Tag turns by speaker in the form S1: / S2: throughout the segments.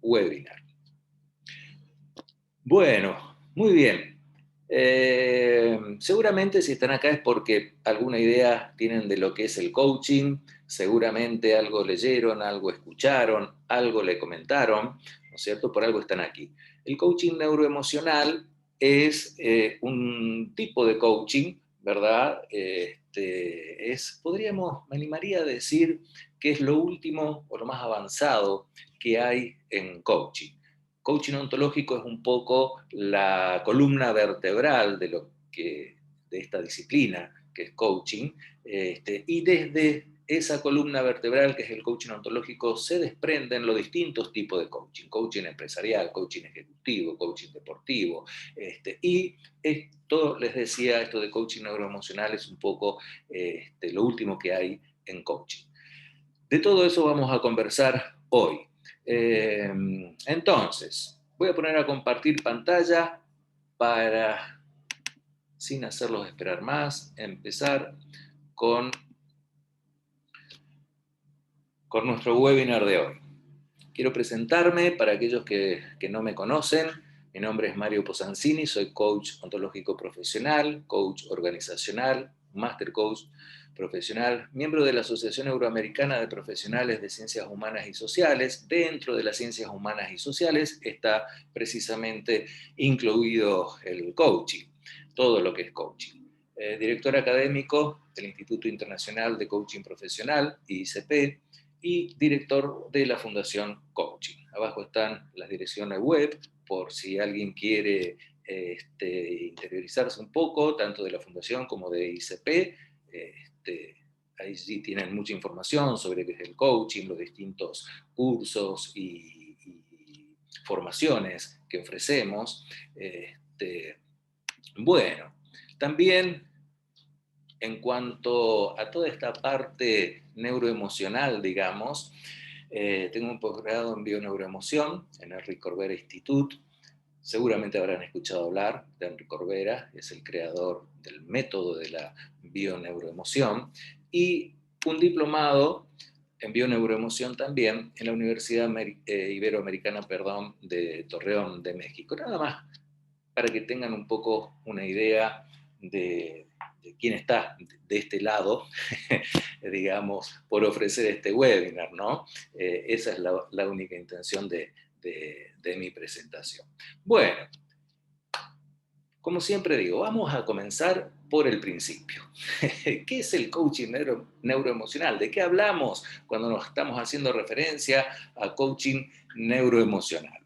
S1: webinar. Bueno, muy bien. Seguramente si están acá es porque alguna idea tienen de lo que es el coaching, seguramente algo leyeron, algo escucharon, algo le comentaron, ¿no es cierto? Por algo están aquí. El coaching neuroemocional es un tipo de coaching, ¿verdad? Me animaría a decir que es lo último o lo más avanzado que hay en coaching. Coaching ontológico es un poco la columna vertebral de esta disciplina que es coaching, y desde esa columna vertebral que es el coaching ontológico se desprenden los distintos tipos de coaching: coaching empresarial, coaching ejecutivo, coaching deportivo, y esto, les decía, esto de coaching neuroemocional es un poco lo último que hay en coaching. De todo eso vamos a conversar hoy. Entonces, voy a poner a compartir pantalla para, sin hacerlos esperar más, empezar con nuestro webinar de hoy. Quiero presentarme para aquellos que no me conocen. Mi nombre es Mario Posancini, soy coach ontológico profesional, coach organizacional, master coach profesional, miembro de la Asociación Euroamericana de Profesionales de Ciencias Humanas y Sociales. Dentro de las ciencias humanas y sociales está precisamente incluido el coaching, todo lo que es coaching. Director académico del Instituto Internacional de Coaching Profesional, IICP, y director de la Fundación Coaching. Abajo están las direcciones web, por si alguien quiere interiorizarse un poco, tanto de la Fundación como de ICP. Ahí sí tienen mucha información sobre qué es el coaching, los distintos cursos y formaciones que ofrecemos. Bueno, también en cuanto a toda esta parte neuroemocional, digamos, tengo un posgrado en bioneuroemoción en Enrique Corbera Institute. Seguramente habrán escuchado hablar de Enrique Corbera, es el creador del método de la bioneuroemoción, y un diplomado en bioneuroemoción también en la Universidad Iberoamericana de Torreón de México. Nada más para que tengan un poco una idea de quién está de este lado, digamos, por ofrecer este webinar, ¿no? Esa es la única intención de mi presentación. Bueno, como siempre digo, vamos a comenzar por el principio. ¿Qué es el coaching neuroemocional? ¿De qué hablamos cuando nos estamos haciendo referencia a coaching neuroemocional?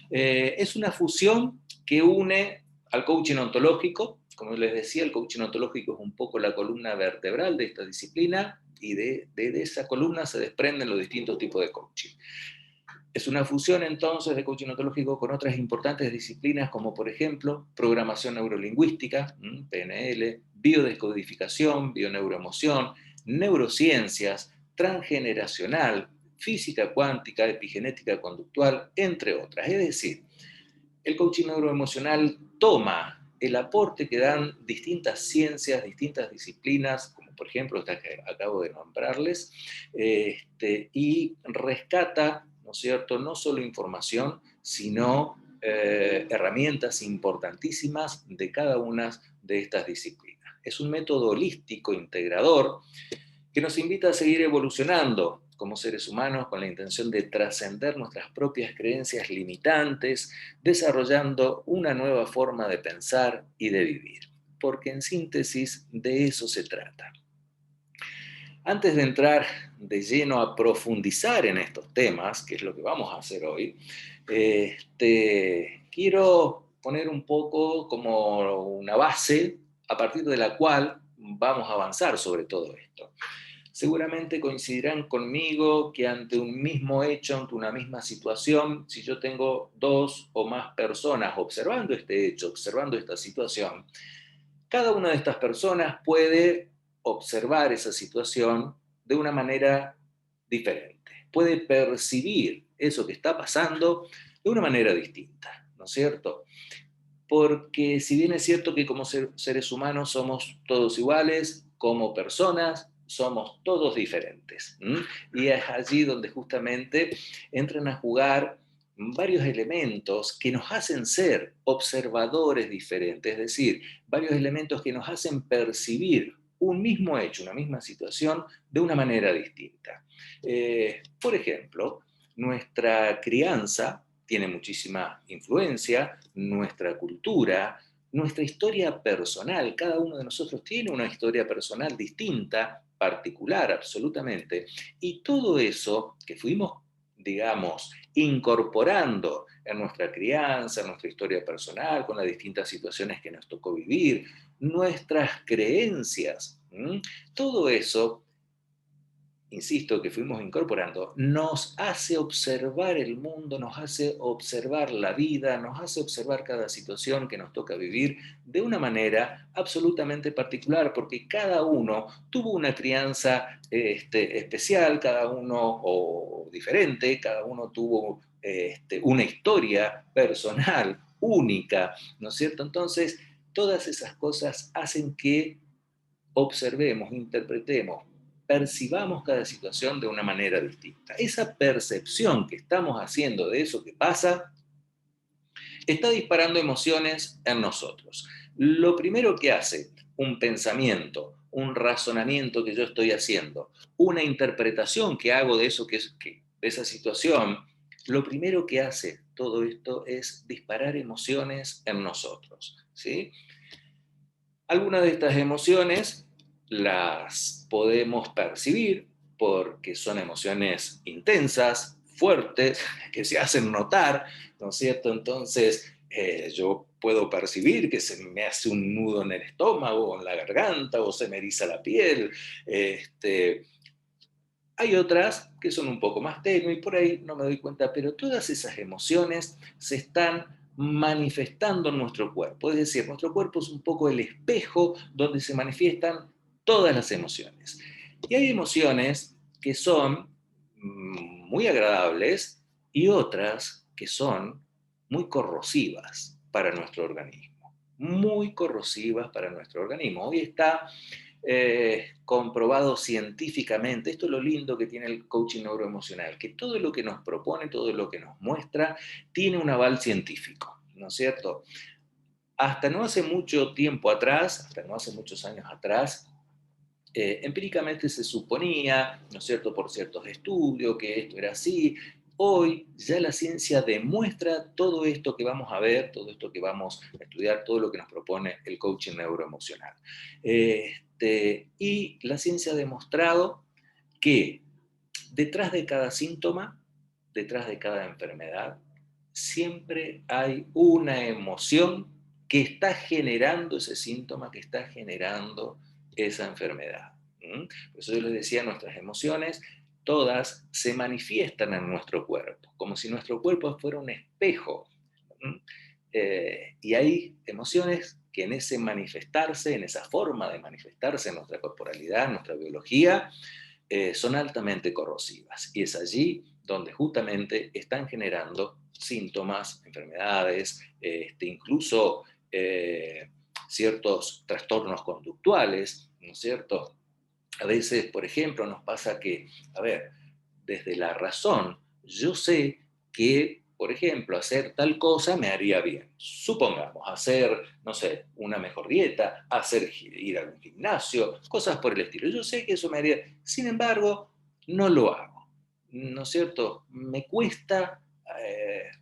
S1: Es una fusión que une al coaching ontológico. Como les decía, el coaching ontológico es un poco la columna vertebral de esta disciplina, y de esa columna se desprenden los distintos tipos de coaching. Es una fusión entonces de coaching ontológico con otras importantes disciplinas como por ejemplo programación neurolingüística, PNL, biodescodificación, bioneuroemoción, neurociencias, transgeneracional, física cuántica, epigenética conductual, entre otras. Es decir, el coaching neuroemocional toma el aporte que dan distintas ciencias, distintas disciplinas, como por ejemplo esta que acabo de nombrarles, y rescata, ¿no es cierto?, no solo información, sino herramientas importantísimas de cada una de estas disciplinas. Es un método holístico, integrador, que nos invita a seguir evolucionando como seres humanos con la intención de trascender nuestras propias creencias limitantes, desarrollando una nueva forma de pensar y de vivir. Porque en síntesis de eso se trata. Antes de entrar de lleno a profundizar en estos temas, que es lo que vamos a hacer hoy, quiero poner un poco como una base a partir de la cual vamos a avanzar sobre todo esto. Seguramente coincidirán conmigo que ante un mismo hecho, ante una misma situación, si yo tengo dos o más personas observando este hecho, observando esta situación, cada una de estas personas puede observar esa situación de una manera diferente. Puede percibir eso que está pasando de una manera distinta, ¿no es cierto? Porque si bien es cierto que como seres humanos somos todos iguales, como personas somos todos diferentes. Y es allí donde justamente entran a jugar varios elementos que nos hacen ser observadores diferentes, es decir, varios elementos que nos hacen percibir un mismo hecho, una misma situación, de una manera distinta. Por ejemplo, nuestra crianza tiene muchísima influencia, nuestra cultura, nuestra historia personal. Cada uno de nosotros tiene una historia personal distinta, particular, absolutamente. Y todo eso que fuimos, digamos, incorporando en nuestra crianza, en nuestra historia personal, con las distintas situaciones que nos tocó vivir, nuestras creencias, todo eso, insisto, que fuimos incorporando, nos hace observar el mundo, nos hace observar la vida, nos hace observar cada situación que nos toca vivir de una manera absolutamente particular, porque cada uno tuvo una crianza especial, cada uno o diferente, cada uno tuvo una historia personal única, ¿no es cierto? Entonces, todas esas cosas hacen que observemos, interpretemos, percibamos cada situación de una manera distinta. Esa percepción que estamos haciendo de eso que pasa está disparando emociones en nosotros. Lo primero que hace un pensamiento, un razonamiento que yo estoy haciendo, una interpretación que hago de eso de esa situación, lo primero que hace todo esto es disparar emociones en nosotros, ¿sí? Algunas de estas emociones las podemos percibir porque son emociones intensas, fuertes, que se hacen notar, ¿no es cierto? Entonces, yo puedo percibir que se me hace un nudo en el estómago, o en la garganta, o se me eriza la piel. Hay otras que son un poco más tenues y por ahí no me doy cuenta, pero todas esas emociones se están manifestando en nuestro cuerpo. Es decir, nuestro cuerpo es un poco el espejo donde se manifiestan todas las emociones. Y hay emociones que son muy agradables y otras que son muy corrosivas para nuestro organismo. Muy corrosivas para nuestro organismo. Hoy está comprobado científicamente. Esto es lo lindo que tiene el coaching neuroemocional, que todo lo que nos propone, todo lo que nos muestra, tiene un aval científico, ¿no es cierto? Hasta no hace mucho tiempo atrás, hasta no hace muchos años atrás, empíricamente se suponía, ¿no es cierto?, por ciertos estudios, que esto era así. Hoy ya la ciencia demuestra todo esto que vamos a ver, todo esto que vamos a estudiar, todo lo que nos propone el coaching neuroemocional. Y la ciencia ha demostrado que detrás de cada síntoma, detrás de cada enfermedad, siempre hay una emoción que está generando ese síntoma, que está generando esa enfermedad. Por eso yo les decía, nuestras emociones todas se manifiestan en nuestro cuerpo, como si nuestro cuerpo fuera un espejo. Y hay emociones que en ese manifestarse, en esa forma de manifestarse en nuestra corporalidad, en nuestra biología, son altamente corrosivas. Y es allí donde justamente están generando síntomas, enfermedades, incluso ciertos trastornos conductuales, ¿no es cierto? A veces, por ejemplo, nos pasa que, a ver, desde la razón, yo sé que, por ejemplo, hacer tal cosa me haría bien. Supongamos, hacer, no sé, una mejor dieta, ir al gimnasio, cosas por el estilo. Yo sé que eso me haría, sin embargo, no lo hago, ¿no es cierto? Me cuesta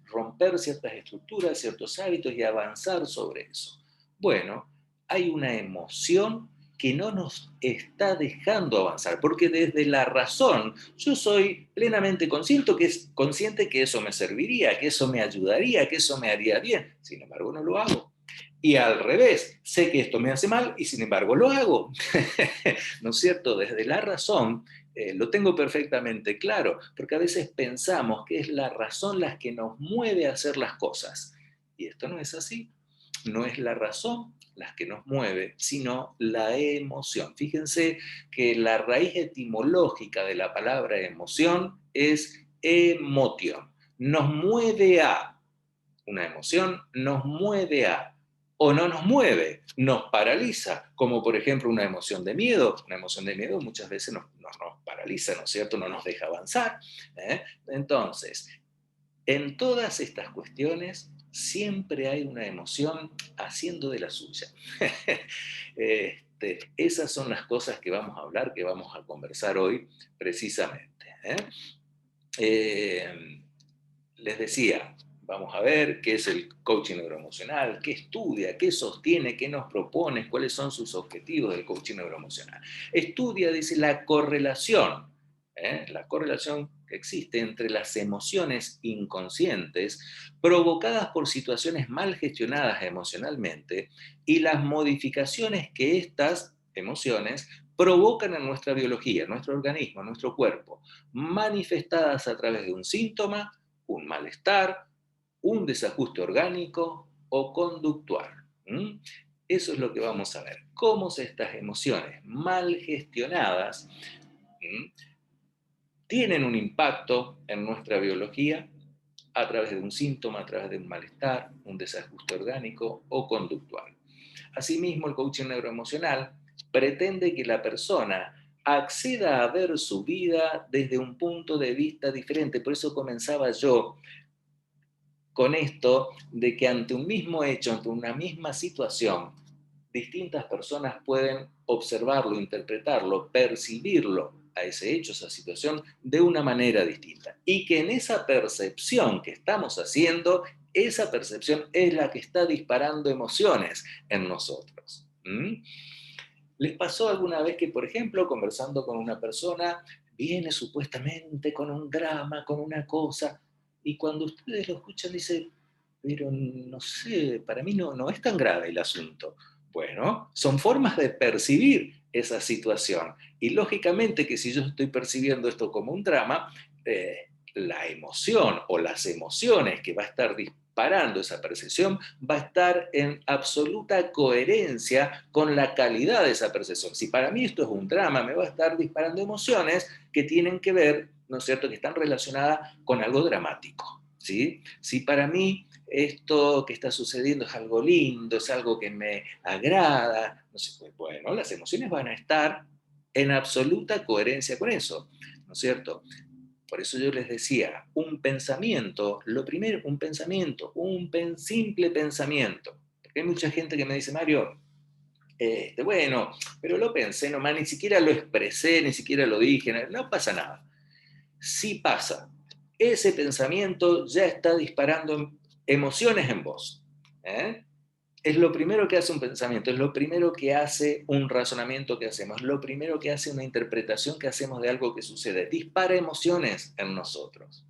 S1: romper ciertas estructuras, ciertos hábitos y avanzar sobre eso. Bueno, hay una emoción que no nos está dejando avanzar, porque desde la razón yo soy plenamente consciente que eso me serviría, que eso me ayudaría, que eso me haría bien, sin embargo no lo hago. Y al revés, sé que esto me hace mal y sin embargo lo hago. ¿No es cierto? Desde la razón lo tengo perfectamente claro, porque a veces pensamos que es la razón la que nos mueve a hacer las cosas. Y esto no es así. No es la razón la que nos mueve, sino la emoción. Fíjense que la raíz etimológica de la palabra emoción es emotion. Nos mueve a, una emoción nos mueve a, o no nos mueve, nos paraliza, como por ejemplo una emoción de miedo. Una emoción de miedo muchas veces nos paraliza, ¿no es cierto? No nos deja avanzar. Entonces, En todas estas cuestiones siempre hay una emoción haciendo de la suya. Esas son las cosas que vamos a hablar, que vamos a conversar hoy precisamente. Les decía, vamos a ver qué es el coaching neuroemocional, qué estudia, qué sostiene, qué nos propone, cuáles son sus objetivos del coaching neuroemocional. Estudia, dice, la correlación que existe entre las emociones inconscientes provocadas por situaciones mal gestionadas emocionalmente y las modificaciones que estas emociones provocan en nuestra biología, en nuestro organismo, en nuestro cuerpo, manifestadas a través de un síntoma, un malestar, un desajuste orgánico o conductual. Eso es lo que vamos a ver. Cómo estas emociones mal gestionadas tienen un impacto en nuestra biología a través de un síntoma, a través de un malestar, un desajuste orgánico o conductual. Asimismo, el coaching neuroemocional pretende que la persona acceda a ver su vida desde un punto de vista diferente. Por eso comenzaba yo con esto de que ante un mismo hecho, ante una misma situación, distintas personas pueden observarlo, interpretarlo, percibirlo a ese hecho, esa situación, de una manera distinta. Y que en esa percepción que estamos haciendo, esa percepción es la que está disparando emociones en nosotros. ¿Les pasó alguna vez que, por ejemplo, conversando con una persona, viene supuestamente con un drama, con una cosa, y cuando ustedes lo escuchan dice, pero no sé, para mí no es tan grave el asunto? Bueno, son formas de percibir esa situación. Y lógicamente que si yo estoy percibiendo esto como un drama, la emoción o las emociones que va a estar disparando esa percepción va a estar en absoluta coherencia con la calidad de esa percepción. Si para mí esto es un drama, me va a estar disparando emociones que tienen que ver, ¿no es cierto?, que están relacionadas con algo dramático. ¿Sí? Si para mí esto que está sucediendo es algo lindo, es algo que me agrada, no sé, pues bueno, las emociones van a estar en absoluta coherencia con eso, ¿no es cierto? Por eso yo les decía, un pensamiento, lo primero, un pensamiento, simple pensamiento. Porque hay mucha gente que me dice, Mario, bueno, pero lo pensé nomás, ni siquiera lo expresé, ni siquiera lo dije, no pasa nada. Sí pasa. Ese pensamiento ya está disparando emociones en vos. ¿eh? Es lo primero que hace un pensamiento, es lo primero que hace un razonamiento que hacemos, es lo primero que hace una interpretación que hacemos de algo que sucede. Dispara emociones en nosotros.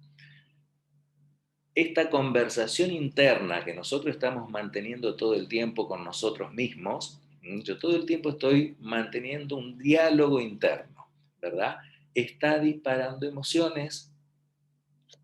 S1: Esta conversación interna que nosotros estamos manteniendo todo el tiempo con nosotros mismos, yo todo el tiempo estoy manteniendo un diálogo interno, ¿verdad? Está disparando emociones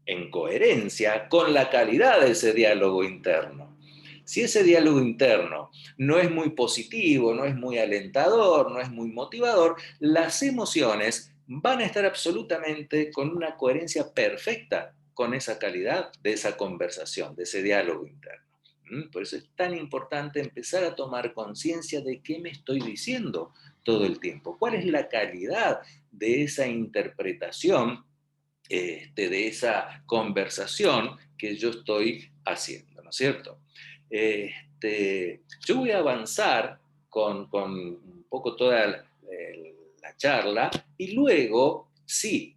S1: en coherencia con la calidad de ese diálogo interno. Si ese diálogo interno no es muy positivo, no es muy alentador, no es muy motivador, las emociones van a estar absolutamente con una coherencia perfecta con esa calidad de esa conversación, de ese diálogo interno. Por eso es tan importante empezar a tomar conciencia de qué me estoy diciendo todo el tiempo, cuál es la calidad de esa interpretación de esa conversación que yo estoy haciendo, ¿no es cierto? Yo voy a avanzar con un poco toda la charla y luego, sí,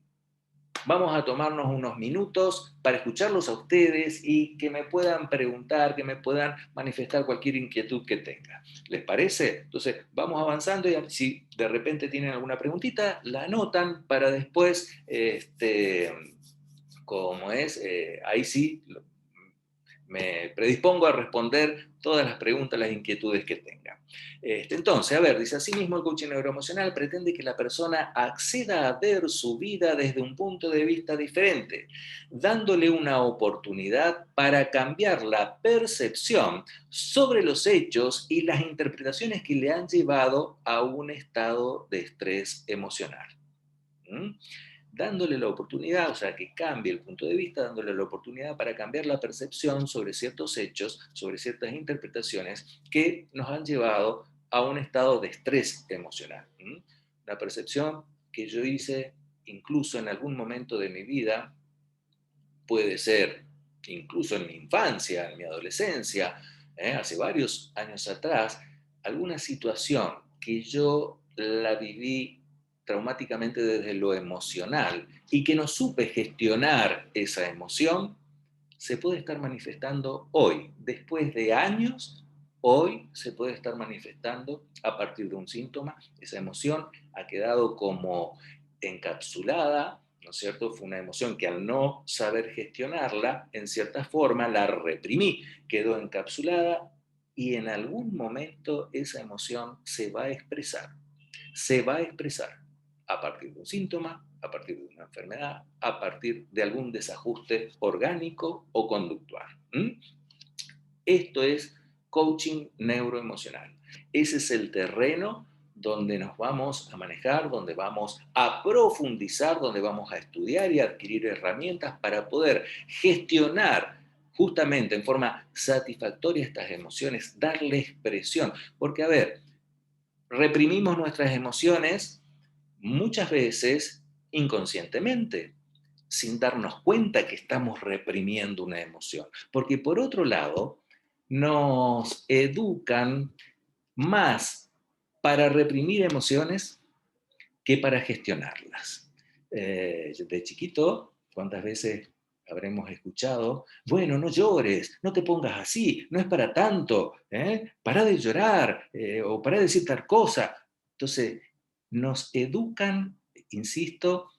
S1: vamos a tomarnos unos minutos para escucharlos a ustedes y que me puedan preguntar, que me puedan manifestar cualquier inquietud que tengan. ¿Les parece? Entonces, vamos avanzando y si de repente tienen alguna preguntita, la anotan para después, como es, ahí sí me predispongo a responder todas las preguntas, las inquietudes que tengan. Entonces, a ver, dice, asimismo el coaching neuroemocional pretende que la persona acceda a ver su vida desde un punto de vista diferente, dándole una oportunidad para cambiar la percepción sobre los hechos y las interpretaciones que le han llevado a un estado de estrés emocional. Dándole la oportunidad, o sea, que cambie el punto de vista, dándole la oportunidad para cambiar la percepción sobre ciertos hechos, sobre ciertas interpretaciones que nos han llevado a un estado de estrés emocional. Una percepción que yo hice incluso en algún momento de mi vida, puede ser incluso en mi infancia, en mi adolescencia, hace varios años atrás, alguna situación que yo la viví traumáticamente desde lo emocional y que no supe gestionar esa emoción, se puede estar manifestando hoy, después de años, hoy se puede estar manifestando a partir de un síntoma. Esa emoción ha quedado como encapsulada, ¿no es cierto? Fue una emoción que al no saber gestionarla, en cierta forma la reprimí, quedó encapsulada y en algún momento esa emoción se va a expresar. Se va a expresar a partir de un síntoma, a partir de una enfermedad, a partir de algún desajuste orgánico o conductual. Esto es coaching neuroemocional. Ese es el terreno donde nos vamos a manejar, donde vamos a profundizar, donde vamos a estudiar y adquirir herramientas para poder gestionar justamente en forma satisfactoria estas emociones, darle expresión. Porque, a ver, reprimimos nuestras emociones muchas veces inconscientemente, sin darnos cuenta que estamos reprimiendo una emoción. Porque por otro lado, nos educan más para reprimir emociones que para gestionarlas. De chiquito, ¿cuántas veces habremos escuchado? Bueno, no llores, no te pongas así, no es para tanto, para de llorar o para de decir tal cosa. Entonces, nos educan, insisto,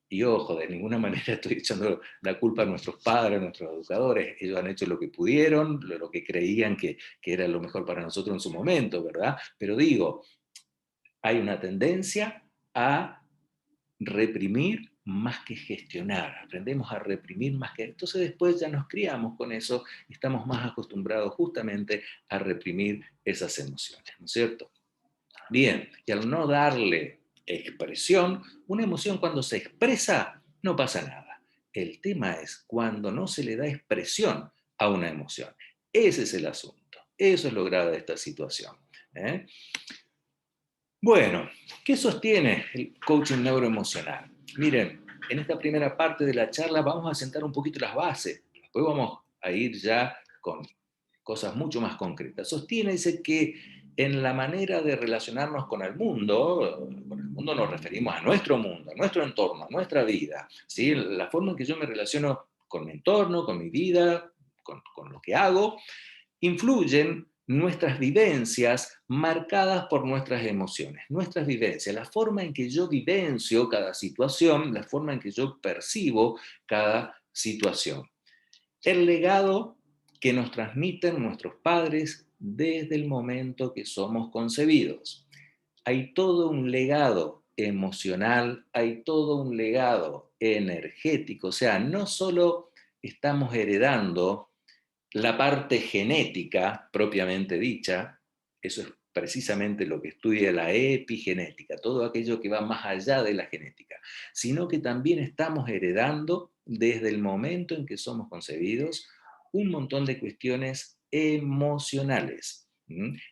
S1: y ojo, de ninguna manera estoy echando la culpa a nuestros padres, a nuestros educadores. Ellos han hecho lo que pudieron, lo que creían que era lo mejor para nosotros en su momento, ¿verdad? Pero digo, hay una tendencia a reprimir más que gestionar. Aprendemos a reprimir más que... Entonces después ya nos criamos con eso y estamos más acostumbrados justamente a reprimir esas emociones, ¿no es cierto? Bien, y al no darle expresión, una emoción cuando se expresa no pasa nada. El tema es cuando no se le da expresión a una emoción. Ese es el asunto. Eso es lo grave de esta situación. ¿eh? Bueno, ¿qué sostiene el coaching neuroemocional? Miren, en esta primera parte de la charla vamos a sentar un poquito las bases. Después vamos a ir ya con cosas mucho más concretas. Sostiene, dice que en la manera de relacionarnos con el mundo nos referimos a nuestro mundo, a nuestro entorno, a nuestra vida, ¿sí? La forma en que yo me relaciono con mi entorno, con mi vida, con lo que hago, influyen nuestras vivencias marcadas por nuestras emociones, nuestras vivencias, la forma en que yo vivencio cada situación, la forma en que yo percibo cada situación. El legado que nos transmiten nuestros padres desde el momento que somos concebidos. Hay todo un legado emocional, hay todo un legado energético, o sea, no solo estamos heredando la parte genética propiamente dicha, eso es precisamente lo que estudia la epigenética, todo aquello que va más allá de la genética, sino que también estamos heredando desde el momento en que somos concebidos un montón de cuestiones emocionales.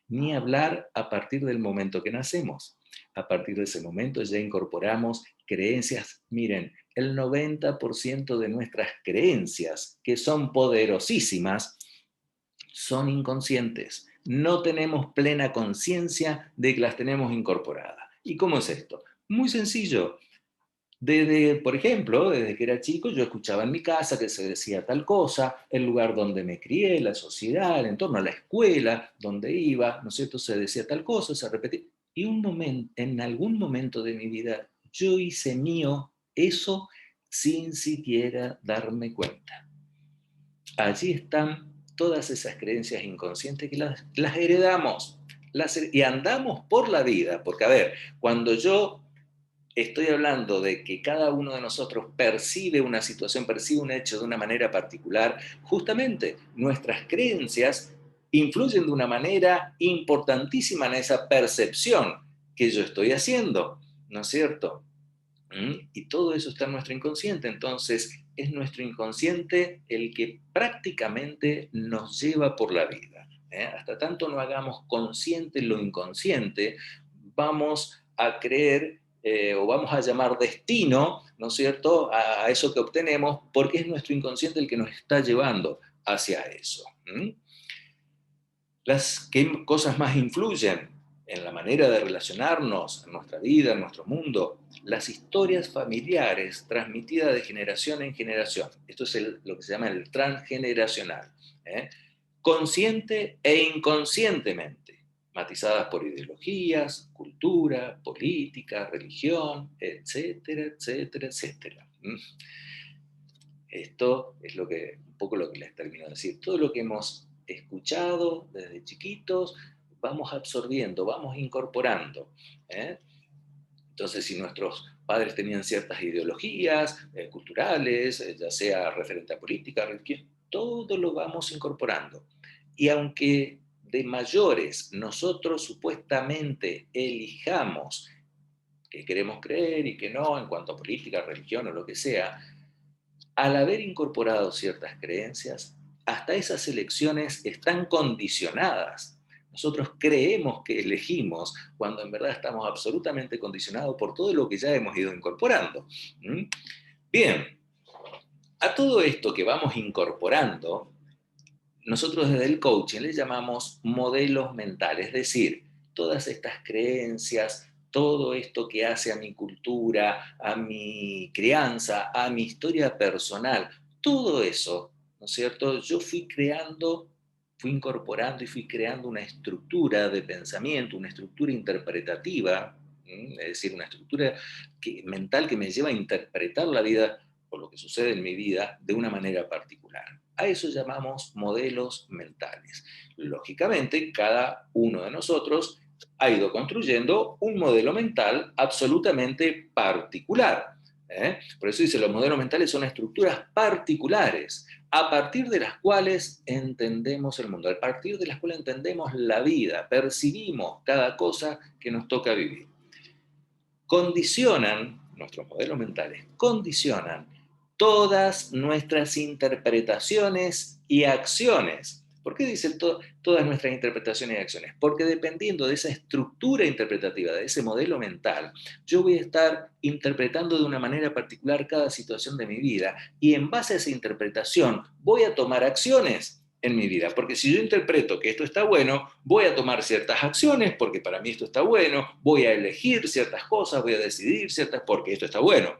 S1: Ni hablar a partir del momento que nacemos. A partir de ese momento ya incorporamos creencias. Miren, el 90% de nuestras creencias, que son poderosísimas, son inconscientes. No tenemos plena conciencia de que las tenemos incorporadas. ¿Y cómo es esto? Muy sencillo. Por ejemplo, desde que era chico, yo escuchaba en mi casa que se decía tal cosa, el lugar donde me crié, la sociedad, el entorno, la escuela donde iba, ¿no es cierto? Se decía tal cosa, se repetía. Y en algún momento de mi vida, yo hice mío eso sin siquiera darme cuenta. Allí están todas esas creencias inconscientes que las heredamos y andamos por la vida, porque a ver, cuando yo estoy hablando de que cada uno de nosotros percibe una situación, percibe un hecho de una manera particular, justamente nuestras creencias influyen de una manera importantísima en esa percepción que yo estoy haciendo, ¿no es cierto? Y todo eso está en nuestro inconsciente, entonces es nuestro inconsciente el que prácticamente nos lleva por la vida. Hasta tanto no hagamos consciente lo inconsciente, vamos a creer o vamos a llamar destino, ¿no es cierto?, a eso que obtenemos, porque es nuestro inconsciente el que nos está llevando hacia eso. ¿Qué cosas más influyen en la manera de relacionarnos, en nuestra vida, en nuestro mundo? Las historias familiares transmitidas de generación en generación. Esto es lo que se llama el transgeneracional. ¿eh? Consciente e inconscientemente, matizadas por ideologías, cultura, política, religión, etcétera, etcétera, etcétera. Esto es un poco lo que les termino de decir. Todo lo que hemos escuchado desde chiquitos, vamos absorbiendo, vamos incorporando. ¿eh? Entonces, si nuestros padres tenían ciertas ideologías culturales, ya sea referente a política, religión, todo lo vamos incorporando. Y aunque de mayores nosotros supuestamente elijamos que queremos creer y que no en cuanto a política, religión o lo que sea, al haber incorporado ciertas creencias, hasta esas elecciones están condicionadas. Nosotros creemos que elegimos cuando en verdad estamos absolutamente condicionados por todo lo que ya hemos ido incorporando. Bien, a todo esto que vamos incorporando, nosotros desde el coaching le llamamos modelos mentales, es decir, todas estas creencias, todo esto que hace a mi cultura, a mi crianza, a mi historia personal, todo eso, ¿no es cierto? Yo fui incorporando y fui creando una estructura de pensamiento, una estructura interpretativa, es decir, una estructura mental que me lleva a interpretar la vida o lo que sucede en mi vida de una manera particular. A eso llamamos modelos mentales. Lógicamente, cada uno de nosotros ha ido construyendo un modelo mental absolutamente particular. Por eso dice, los modelos mentales son estructuras particulares, a partir de las cuales entendemos el mundo, a partir de las cuales entendemos la vida, percibimos cada cosa que nos toca vivir. Nuestros modelos mentales condicionan todas nuestras interpretaciones y acciones. ¿Por qué dice todas nuestras interpretaciones y acciones? Porque dependiendo de esa estructura interpretativa, de ese modelo mental, yo voy a estar interpretando de una manera particular cada situación de mi vida y en base a esa interpretación voy a tomar acciones en mi vida, porque si yo interpreto que esto está bueno, voy a tomar ciertas acciones porque para mí esto está bueno, voy a elegir ciertas cosas, voy a decidir ciertas porque esto está bueno.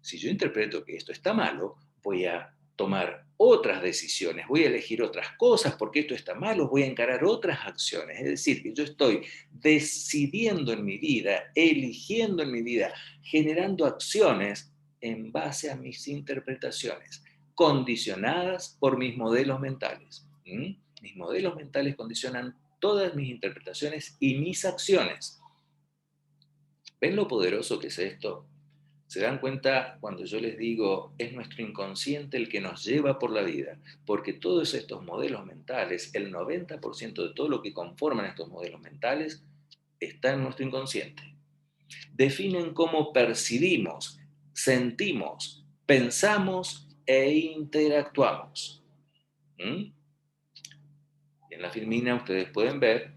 S1: Si yo interpreto que esto está malo, voy a tomar otras decisiones, voy a elegir otras cosas porque esto está malo, voy a encarar otras acciones. Es decir, que yo estoy decidiendo en mi vida, eligiendo en mi vida, generando acciones en base a mis interpretaciones, condicionadas por mis modelos mentales. Mis modelos mentales condicionan todas mis interpretaciones y mis acciones. ¿Ven lo poderoso que es esto? ¿Se dan cuenta cuando yo les digo, es nuestro inconsciente el que nos lleva por la vida? Porque todos estos modelos mentales, el 90% de todo lo que conforman estos modelos mentales, está en nuestro inconsciente. Definen cómo percibimos, sentimos, pensamos e interactuamos. En la filmina ustedes pueden ver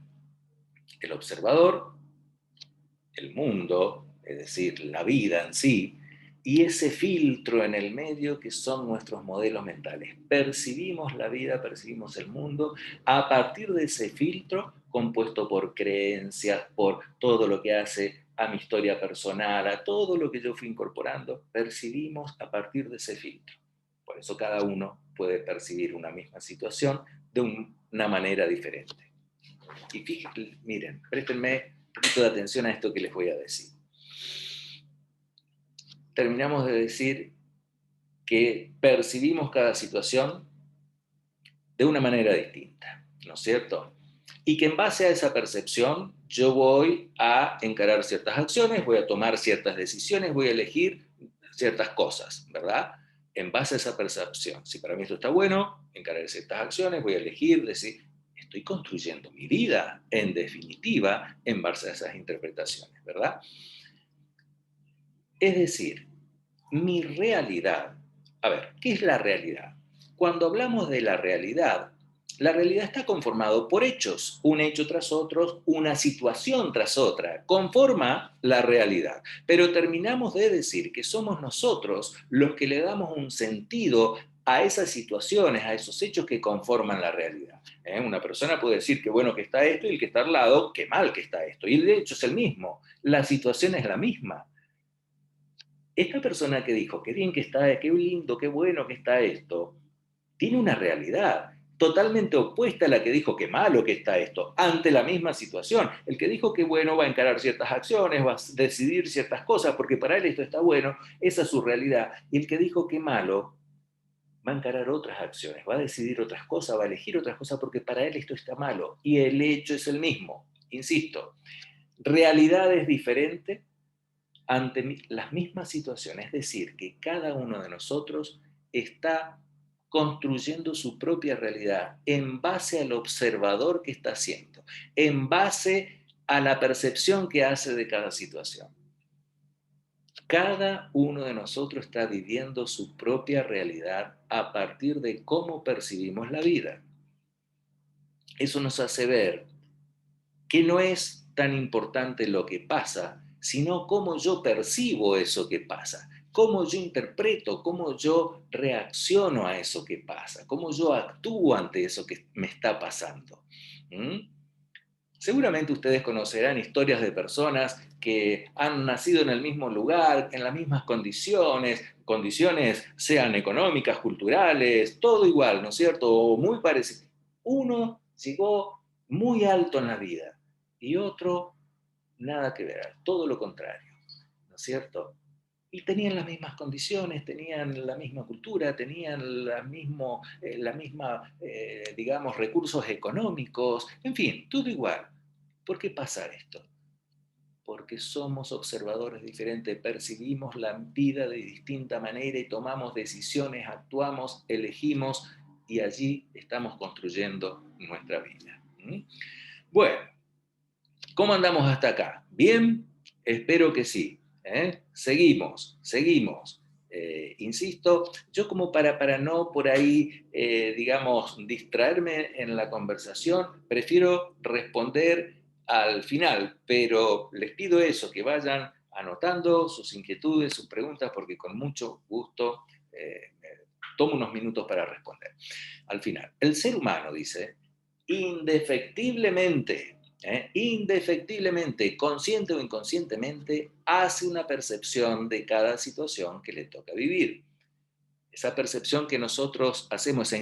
S1: el observador, el mundo, es decir, la vida en sí, y ese filtro en el medio que son nuestros modelos mentales. Percibimos la vida, percibimos el mundo a partir de ese filtro compuesto por creencias, por todo lo que hace a mi historia personal, a todo lo que yo fui incorporando, percibimos a partir de ese filtro. Por eso cada uno puede percibir una misma situación de una manera diferente. Y fíjense, miren, préstenme un poquito de atención a esto que les voy a decir. Terminamos de decir que percibimos cada situación de una manera distinta, ¿no es cierto? Y que en base a esa percepción yo voy a encarar ciertas acciones, voy a tomar ciertas decisiones, voy a elegir ciertas cosas, ¿verdad? En base a esa percepción. Si para mí esto está bueno, encarar ciertas acciones, voy a elegir, decir, estoy construyendo mi vida, en definitiva, en base a esas interpretaciones, ¿verdad? Es decir, mi realidad. A ver, ¿qué es la realidad? Cuando hablamos de la realidad, La realidad está conformado por hechos, un hecho tras otro, una situación tras otra, conforma la realidad. Pero terminamos de decir que somos nosotros los que le damos un sentido a esas situaciones, a esos hechos que conforman la realidad. Una persona puede decir que bueno que está esto y el que está al lado, qué mal que está esto. Y el hecho es el mismo, la situación es la misma. Esta persona que dijo, qué bien que está, qué lindo, qué bueno que está esto, tiene una realidad totalmente opuesta a la que dijo que malo que está esto, ante la misma situación. El que dijo que bueno va a encarar ciertas acciones, va a decidir ciertas cosas, porque para él esto está bueno, esa es su realidad. Y el que dijo que malo va a encarar otras acciones, va a decidir otras cosas, va a elegir otras cosas, porque para él esto está malo. Y el hecho es el mismo. Insisto, realidad es diferente ante las mismas situaciones, es decir, que cada uno de nosotros está construyendo su propia realidad en base al observador que está haciendo, en base a la percepción que hace de cada situación. Cada uno de nosotros está viviendo su propia realidad a partir de cómo percibimos la vida. Eso nos hace ver que no es tan importante lo que pasa, sino cómo yo percibo eso que pasa, cómo yo interpreto, cómo yo reacciono a eso que pasa, cómo yo actúo ante eso que me está pasando. ¿Mm? Seguramente ustedes conocerán historias de personas que han nacido en el mismo lugar, en las mismas condiciones sean económicas, culturales, todo igual, ¿no es cierto? O muy parecido. Uno llegó muy alto en la vida y otro nada que ver, todo lo contrario, ¿no es cierto? Y tenían las mismas condiciones, tenían la misma cultura, tenían la misma digamos, recursos económicos, en fin, todo igual. ¿Por qué pasa esto? Porque somos observadores diferentes, percibimos la vida de distinta manera y tomamos decisiones, actuamos, elegimos y allí estamos construyendo nuestra vida. ¿Mm? Bueno, ¿cómo andamos hasta acá? ¿Bien? Espero que sí. Seguimos. Insisto, yo como para no por ahí, digamos, distraerme en la conversación, prefiero responder al final, pero les pido eso, que vayan anotando sus inquietudes, sus preguntas, porque con mucho gusto tomo unos minutos para responder. Al final, el ser humano, dice, indefectiblemente, consciente o inconscientemente, hace una percepción de cada situación que le toca vivir. Esa percepción que nosotros hacemos,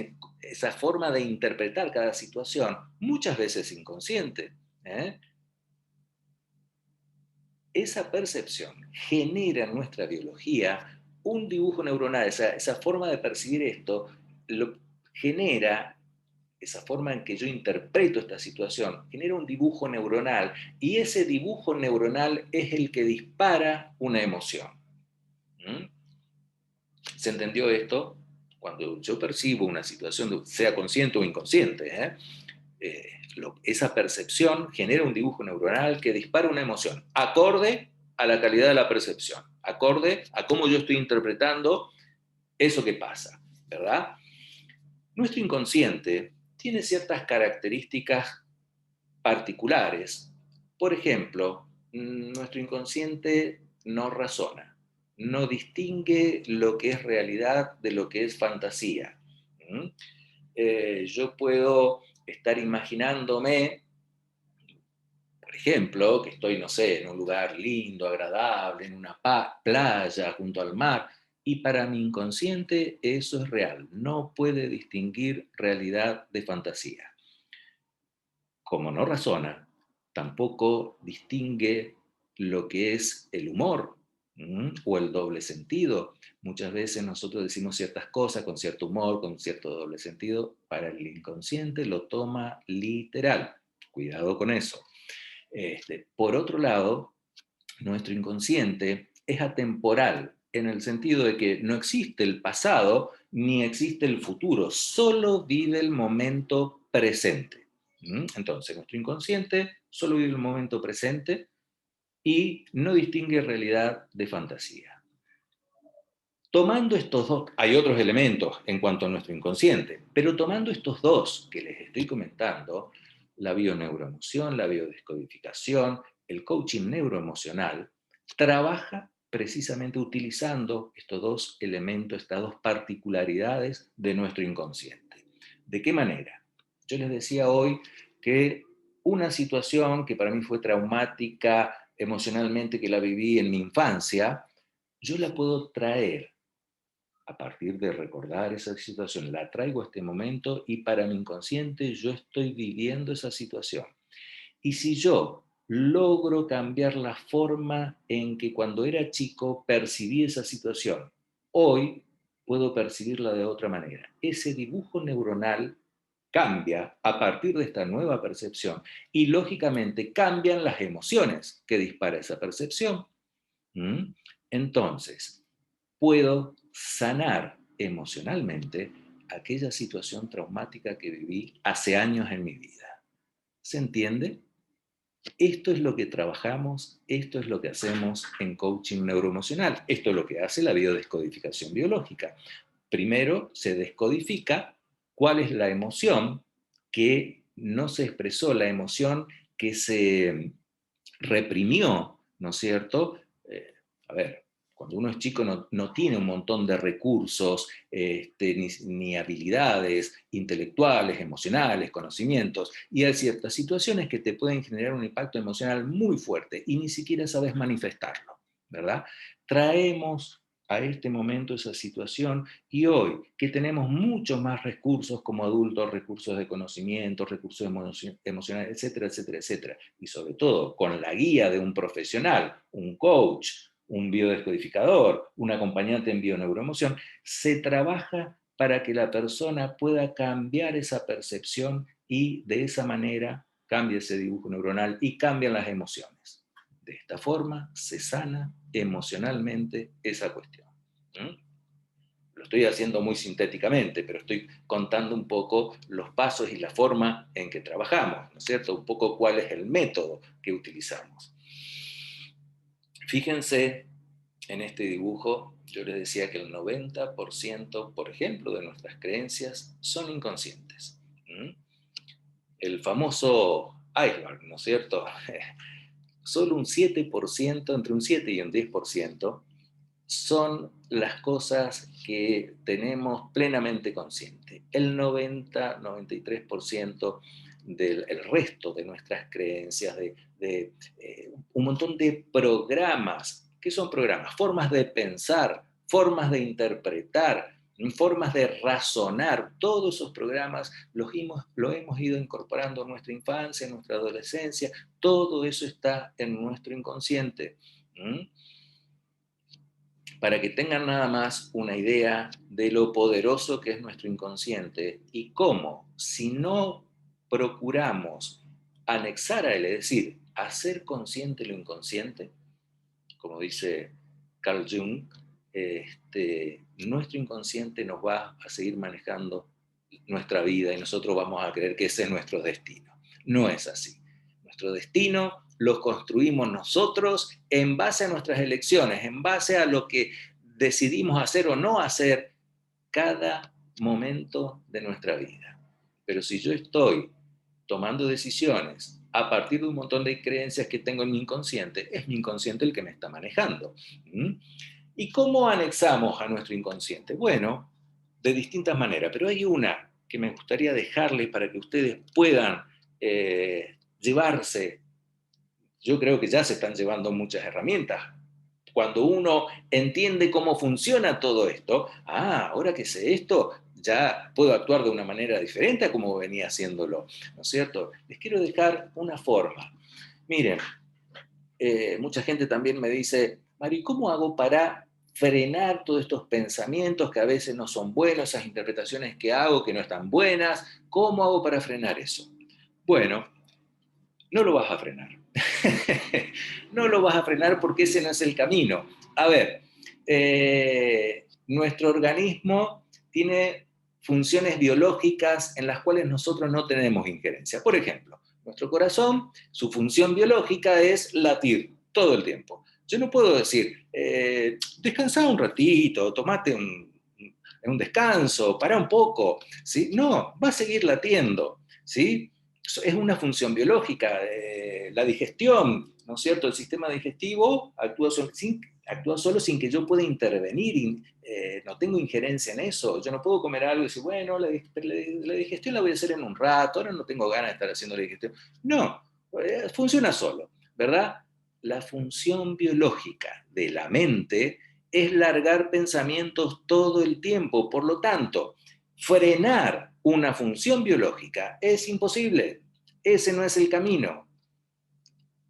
S1: esa forma de interpretar cada situación, muchas veces inconsciente, esa percepción genera en nuestra biología un dibujo neuronal, esa forma de percibir esto genera esa forma en que yo interpreto esta situación, genera un dibujo neuronal y ese dibujo neuronal es el que dispara una emoción. ¿Mm? ¿Se entendió esto? Cuando yo percibo una situación, sea consciente o inconsciente, esa percepción genera un dibujo neuronal que dispara una emoción, acorde a la calidad de la percepción, acorde a cómo yo estoy interpretando eso que pasa, ¿verdad? Nuestro inconsciente tiene ciertas características particulares. Por ejemplo, nuestro inconsciente no razona, no distingue lo que es realidad de lo que es fantasía. Yo puedo estar imaginándome, por ejemplo, que estoy, no sé, en un lugar lindo, agradable, en una playa, junto al mar, y para mi inconsciente eso es real, no puede distinguir realidad de fantasía. Como no razona, tampoco distingue lo que es el humor o el doble sentido. Muchas veces nosotros decimos ciertas cosas con cierto humor, con cierto doble sentido. Para el inconsciente lo toma literal. Cuidado con eso. Por otro lado, nuestro inconsciente es atemporal en el sentido de que no existe el pasado ni existe el futuro, solo vive el momento presente. Entonces, nuestro inconsciente solo vive el momento presente y no distingue realidad de fantasía. Tomando estos dos, hay otros elementos en cuanto a nuestro inconsciente, pero tomando estos dos que les estoy comentando, la bioneuroemoción, la biodescodificación, el coaching neuroemocional, trabaja precisamente utilizando estos dos elementos, estas dos particularidades de nuestro inconsciente. ¿De qué manera? Yo les decía hoy que una situación que para mí fue traumática emocionalmente, que la viví en mi infancia, yo la puedo traer a partir de recordar esa situación, la traigo a este momento y para mi inconsciente yo estoy viviendo esa situación. Y si yo logro cambiar la forma en que cuando era chico percibí esa situación, hoy puedo percibirla de otra manera. Ese dibujo neuronal cambia a partir de esta nueva percepción y lógicamente cambian las emociones que dispara esa percepción. ¿Mm? Entonces, puedo sanar emocionalmente aquella situación traumática que viví hace años en mi vida. ¿Se entiende? Esto es lo que trabajamos, esto es lo que hacemos en coaching neuroemocional, esto es lo que hace la biodescodificación biológica. Primero se descodifica cuál es la emoción que no se expresó, la emoción que se reprimió, ¿no es cierto? A ver, cuando uno es chico no tiene un montón de recursos, ni habilidades intelectuales, emocionales, conocimientos, y hay ciertas situaciones que te pueden generar un impacto emocional muy fuerte y ni siquiera sabes manifestarlo, ¿verdad? Traemos a este momento esa situación y hoy que tenemos muchos más recursos como adultos, recursos de conocimiento, recursos emocionales, etcétera, etcétera, etcétera, y sobre todo con la guía de un profesional, un coach, un biodescodificador, un acompañante en bioneuroemoción, se trabaja para que la persona pueda cambiar esa percepción y de esa manera cambie ese dibujo neuronal y cambian las emociones. De esta forma se sana emocionalmente esa cuestión. ¿Mm? Lo estoy haciendo muy sintéticamente, pero estoy contando un poco los pasos y la forma en que trabajamos, ¿no es cierto? Un poco cuál es el método que utilizamos. Fíjense en este dibujo, yo les decía que el 90%, por ejemplo, de nuestras creencias son inconscientes. ¿Mm? El famoso iceberg, ¿no es cierto? Solo un 7%, entre un 7 y un 10%, son las cosas que tenemos plenamente consciente. El 90-93% del resto de nuestras creencias, de un montón de programas. ¿Qué son programas? Formas de pensar, formas de interpretar, formas de razonar. Todos esos programas lo hemos ido incorporando en nuestra infancia, en nuestra adolescencia. Todo eso está en nuestro inconsciente. Para que tengan nada más una idea de lo poderoso que es nuestro inconsciente y cómo, si no procuramos anexar a él, es decir, hacer consciente lo inconsciente, como dice Carl Jung, nuestro inconsciente nos va a seguir manejando nuestra vida y nosotros vamos a creer que ese es nuestro destino. No es así. Nuestro destino lo construimos nosotros en base a nuestras elecciones, en base a lo que decidimos hacer o no hacer cada momento de nuestra vida. Pero si yo estoy tomando decisiones a partir de un montón de creencias que tengo en mi inconsciente, es mi inconsciente el que me está manejando. ¿Y cómo anexamos a nuestro inconsciente? Bueno, de distintas maneras, pero hay una que me gustaría dejarles para que ustedes puedan llevarse. Yo creo que ya se están llevando muchas herramientas. Cuando uno entiende cómo funciona todo esto, ahora que sé esto, ya puedo actuar de una manera diferente a como venía haciéndolo, ¿no es cierto? Les quiero dejar una forma. Miren, mucha gente también me dice, Mari, ¿cómo hago para frenar todos estos pensamientos que a veces no son buenos, esas interpretaciones que hago que no están buenas? ¿Cómo hago para frenar eso? Bueno, no lo vas a frenar. No lo vas a frenar porque ese no es el camino. A ver, nuestro organismo tiene funciones biológicas en las cuales nosotros no tenemos injerencia. Por ejemplo, nuestro corazón, su función biológica es latir todo el tiempo. Yo no puedo decir, descansá un ratito, tomate un descanso, para un poco, ¿sí? No, va a seguir latiendo, ¿sí? Es una función biológica, la digestión, ¿no es cierto? El sistema digestivo actúa solo sin que yo pueda intervenir, no tengo injerencia en eso, yo no puedo comer algo y decir, bueno, la digestión la voy a hacer en un rato, ahora no tengo ganas de estar haciendo la digestión. No, funciona solo, ¿verdad? La función biológica de la mente es largar pensamientos todo el tiempo. Por lo tanto, frenar una función biológica es imposible. Ese no es el camino.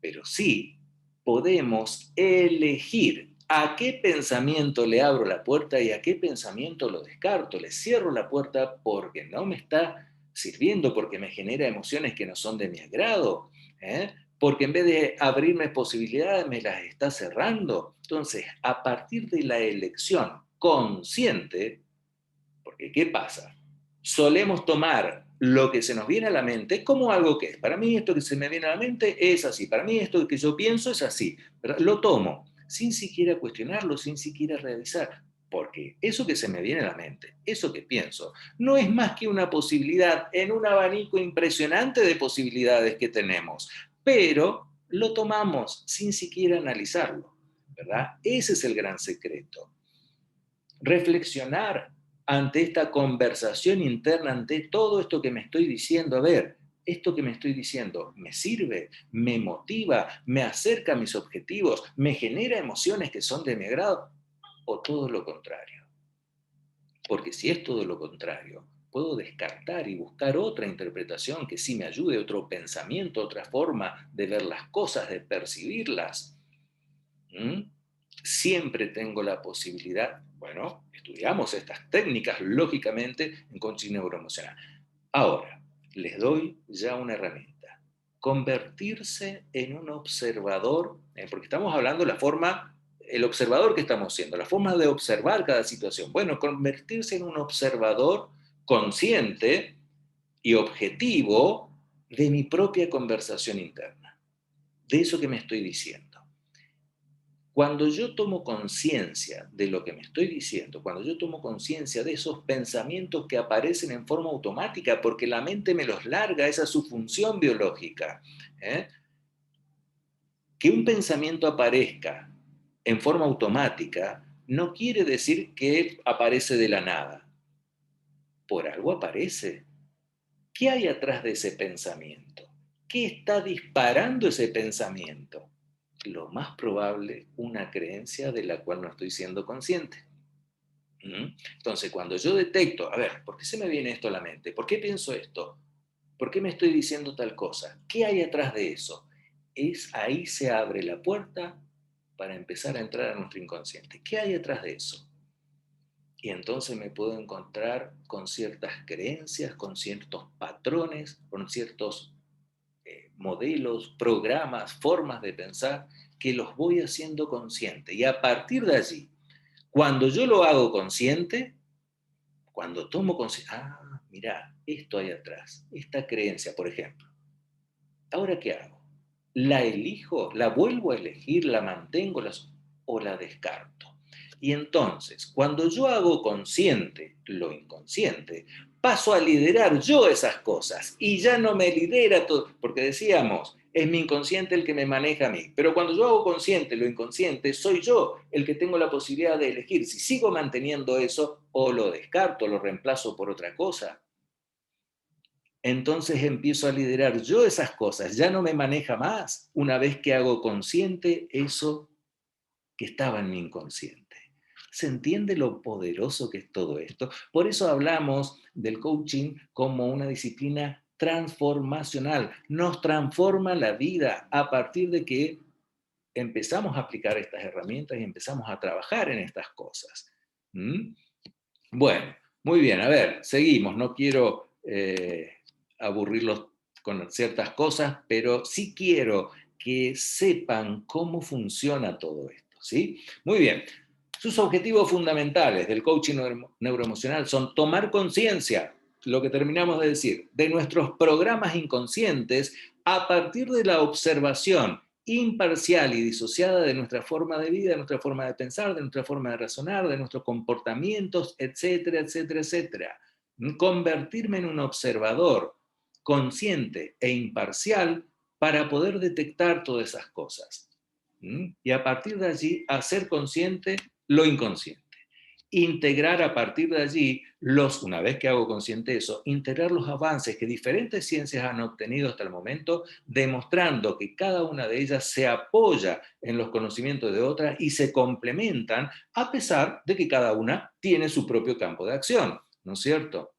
S1: Pero sí podemos elegir a qué pensamiento le abro la puerta y a qué pensamiento lo descarto. Le cierro la puerta porque no me está sirviendo, porque me genera emociones que no son de mi agrado, ¿eh? Porque en vez de abrirme posibilidades me las está cerrando. Entonces, a partir de la elección consciente, porque ¿qué pasa? Solemos tomar lo que se nos viene a la mente como algo que es. Para mí esto que se me viene a la mente es así. Para mí esto que yo pienso es así. ¿Verdad? Lo tomo sin siquiera cuestionarlo, sin siquiera revisar. Porque eso que se me viene a la mente, eso que pienso, no es más que una posibilidad en un abanico impresionante de posibilidades que tenemos. Pero lo tomamos sin siquiera analizarlo. ¿Verdad? Ese es el gran secreto. Reflexionar ante esta conversación interna, ante todo esto que me estoy diciendo, a ver, esto que me estoy diciendo me sirve, me motiva, me acerca a mis objetivos, me genera emociones que son de mi agrado, o todo lo contrario. Porque si es todo lo contrario, puedo descartar y buscar otra interpretación que sí me ayude, otro pensamiento, otra forma de ver las cosas, de percibirlas. ¿Mm? Siempre tengo la posibilidad, bueno, estudiamos estas técnicas lógicamente en coaching neuroemocional. Ahora, les doy ya una herramienta. Convertirse en un observador, porque estamos hablando de la forma, el observador que estamos siendo, la forma de observar cada situación. Bueno, convertirse en un observador consciente y objetivo de mi propia conversación interna, de eso que me estoy diciendo. Cuando yo tomo conciencia de lo que me estoy diciendo, cuando yo tomo conciencia de esos pensamientos que aparecen en forma automática, porque la mente me los larga, esa es su función biológica, ¿eh? Que un pensamiento aparezca en forma automática no quiere decir que aparece de la nada. Por algo aparece. ¿Qué hay atrás de ese pensamiento? ¿Qué está disparando ese pensamiento? Lo más probable, una creencia de la cual no estoy siendo consciente. Entonces, cuando yo detecto, a ver, ¿por qué se me viene esto a la mente? ¿Por qué pienso esto? ¿Por qué me estoy diciendo tal cosa? ¿Qué hay atrás de eso? Ahí se abre la puerta para empezar a entrar a nuestro inconsciente. ¿Qué hay atrás de eso? Y entonces me puedo encontrar con ciertas creencias, con ciertos patrones, con ciertos modelos, programas, formas de pensar que los voy haciendo consciente. Y a partir de allí, cuando yo lo hago consciente, cuando tomo conciencia, mira, esto hay atrás, esta creencia, por ejemplo. ¿Ahora qué hago? ¿La elijo? ¿La vuelvo a elegir? ¿La mantengo? ¿O la descarto? Y entonces, cuando yo hago consciente lo inconsciente, paso a liderar yo esas cosas y ya no me lidera todo, porque decíamos, es mi inconsciente el que me maneja a mí, pero cuando yo hago consciente lo inconsciente, soy yo el que tengo la posibilidad de elegir si sigo manteniendo eso o lo descarto, lo reemplazo por otra cosa. Entonces empiezo a liderar yo esas cosas, ya no me maneja más una vez que hago consciente eso que estaba en mi inconsciente. ¿Se entiende lo poderoso que es todo esto? Por eso hablamos del coaching como una disciplina transformacional. Nos transforma la vida a partir de que empezamos a aplicar estas herramientas y empezamos a trabajar en estas cosas. ¿Mm? Bueno, muy bien, a ver, seguimos. No quiero aburrirlos con ciertas cosas, pero sí quiero que sepan cómo funciona todo esto, ¿sí? Muy bien. Sus objetivos fundamentales del coaching neuroemocional son tomar conciencia, lo que terminamos de decir, de nuestros programas inconscientes a partir de la observación imparcial y disociada de nuestra forma de vida, de nuestra forma de pensar, de nuestra forma de razonar, de nuestros comportamientos, etcétera, etcétera, etcétera. Convertirme en un observador consciente e imparcial para poder detectar todas esas cosas. Y a partir de allí, hacer consciente lo inconsciente. Integrar a partir de allí, una vez que hago consciente eso, integrar los avances que diferentes ciencias han obtenido hasta el momento, demostrando que cada una de ellas se apoya en los conocimientos de otras y se complementan, a pesar de que cada una tiene su propio campo de acción, ¿no es cierto?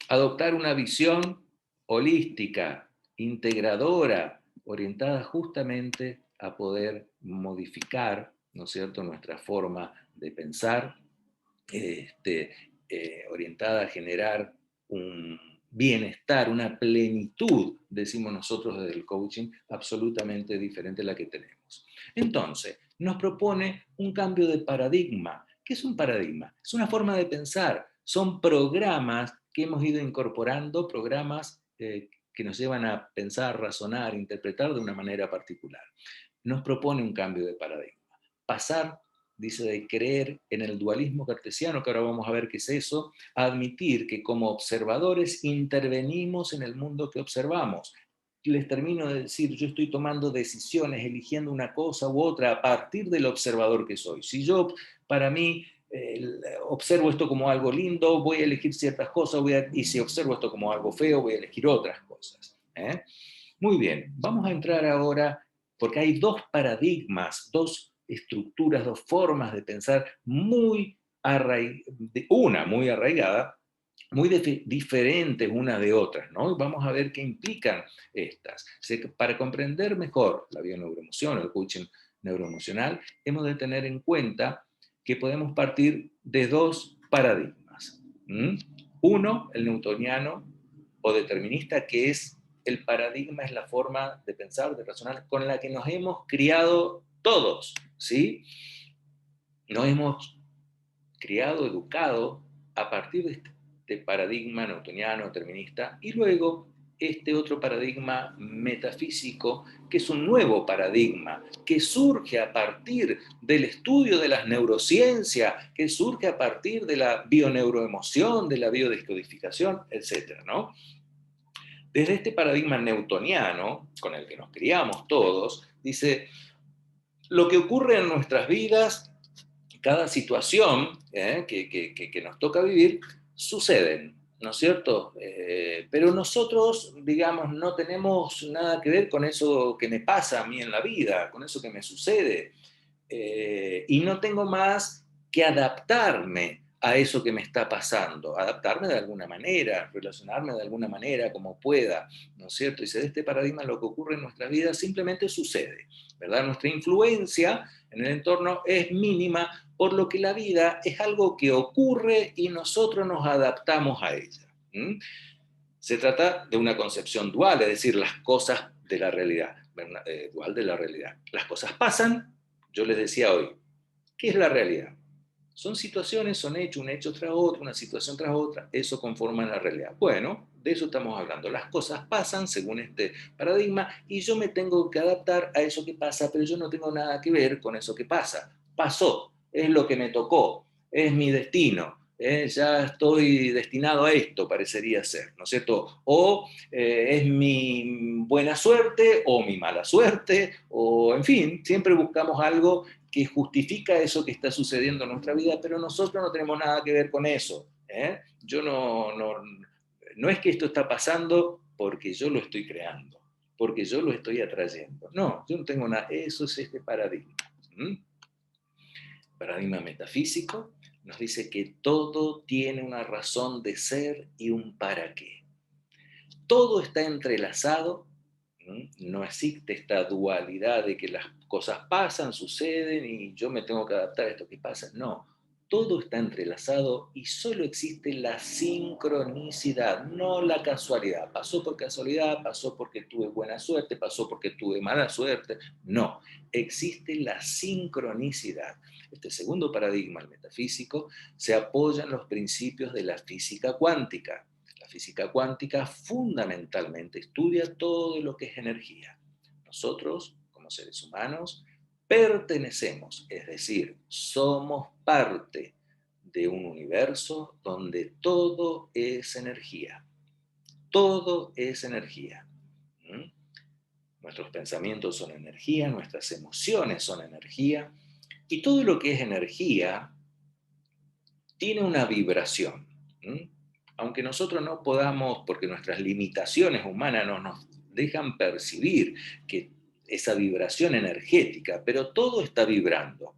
S1: Adoptar una visión holística, integradora, orientada justamente a poder modificar, ¿no es cierto?, nuestra forma de pensar, orientada a generar un bienestar, una plenitud, decimos nosotros desde el coaching, absolutamente diferente a la que tenemos. Entonces, nos propone un cambio de paradigma. ¿Qué es un paradigma? Es una forma de pensar, son programas que hemos ido incorporando, programas que nos llevan a pensar, razonar, interpretar de una manera particular. Nos propone un cambio de paradigma. Pasar, dice, de creer en el dualismo cartesiano, que ahora vamos a ver qué es eso, a admitir que como observadores intervenimos en el mundo que observamos. Les termino de decir, yo estoy tomando decisiones, eligiendo una cosa u otra a partir del observador que soy. Si yo, para mí, observo esto como algo lindo, voy a elegir ciertas cosas, y si observo esto como algo feo, voy a elegir otras cosas. Muy bien, vamos a entrar ahora, porque hay dos paradigmas, dos estructuras, dos formas de pensar muy muy arraigada, muy diferentes unas de otras, ¿no? Y vamos a ver qué implican estas. Para comprender mejor la bioneuroemoción, el coaching neuroemocional, hemos de tener en cuenta que podemos partir de dos paradigmas. Uno, el newtoniano o determinista, que es el paradigma, es la forma de pensar, de razonar con la que nos hemos criado todos, ¿sí? Nos hemos criado, educado a partir de este paradigma newtoniano, determinista, y luego este otro paradigma metafísico, que es un nuevo paradigma, que surge a partir del estudio de las neurociencias, que surge a partir de la bioneuroemoción, de la biodescodificación, etc., ¿no? Desde este paradigma newtoniano, con el que nos criamos todos, dice, lo que ocurre en nuestras vidas, cada situación que nos toca vivir, suceden, ¿no es cierto? Pero nosotros, digamos, no tenemos nada que ver con eso que me pasa a mí en la vida, con eso que me sucede. Y no tengo más que adaptarme a eso que me está pasando, adaptarme de alguna manera, relacionarme de alguna manera como pueda, ¿no es cierto? Y de este paradigma lo que ocurre en nuestra vida simplemente sucede, ¿verdad? Nuestra influencia en el entorno es mínima, por lo que la vida es algo que ocurre y nosotros nos adaptamos a ella. Se trata de una concepción dual, es decir, las cosas de la realidad, dual de la realidad. Las cosas pasan, yo les decía hoy, ¿qué es la realidad? Son situaciones, son hechos, un hecho tras otro, una situación tras otra, eso conforma la realidad. Bueno, de eso estamos hablando. Las cosas pasan según este paradigma y yo me tengo que adaptar a eso que pasa, pero yo no tengo nada que ver con eso que pasa. Pasó, es lo que me tocó, es mi destino. Ya estoy destinado a esto, parecería ser, ¿no es cierto? O es mi buena suerte o mi mala suerte, o en fin, siempre buscamos algo que justifica eso que está sucediendo en nuestra vida, pero nosotros no tenemos nada que ver con eso. Yo no es que esto está pasando porque yo lo estoy creando, porque yo lo estoy atrayendo. No, yo no tengo nada, eso es este paradigma. Paradigma metafísico nos dice que todo tiene una razón de ser y un para qué. Todo está entrelazado, no existe esta dualidad de que las cosas pasan, suceden y yo me tengo que adaptar a esto que pasa. No, todo está entrelazado y solo existe la sincronicidad, no la casualidad. Pasó por casualidad, pasó porque tuve buena suerte, pasó porque tuve mala suerte. No, existe la sincronicidad. Este segundo paradigma, el metafísico, se apoya en los principios de la física cuántica. La física cuántica fundamentalmente estudia todo lo que es energía. Nosotros, como seres humanos, pertenecemos, es decir, somos parte de un universo donde todo es energía. Todo es energía. ¿Mm? Nuestros pensamientos son energía, nuestras emociones son energía, y todo lo que es energía tiene una vibración. ¿Mm? Aunque nosotros no podamos, porque nuestras limitaciones humanas no nos dejan percibir que esa vibración energética, pero todo está vibrando.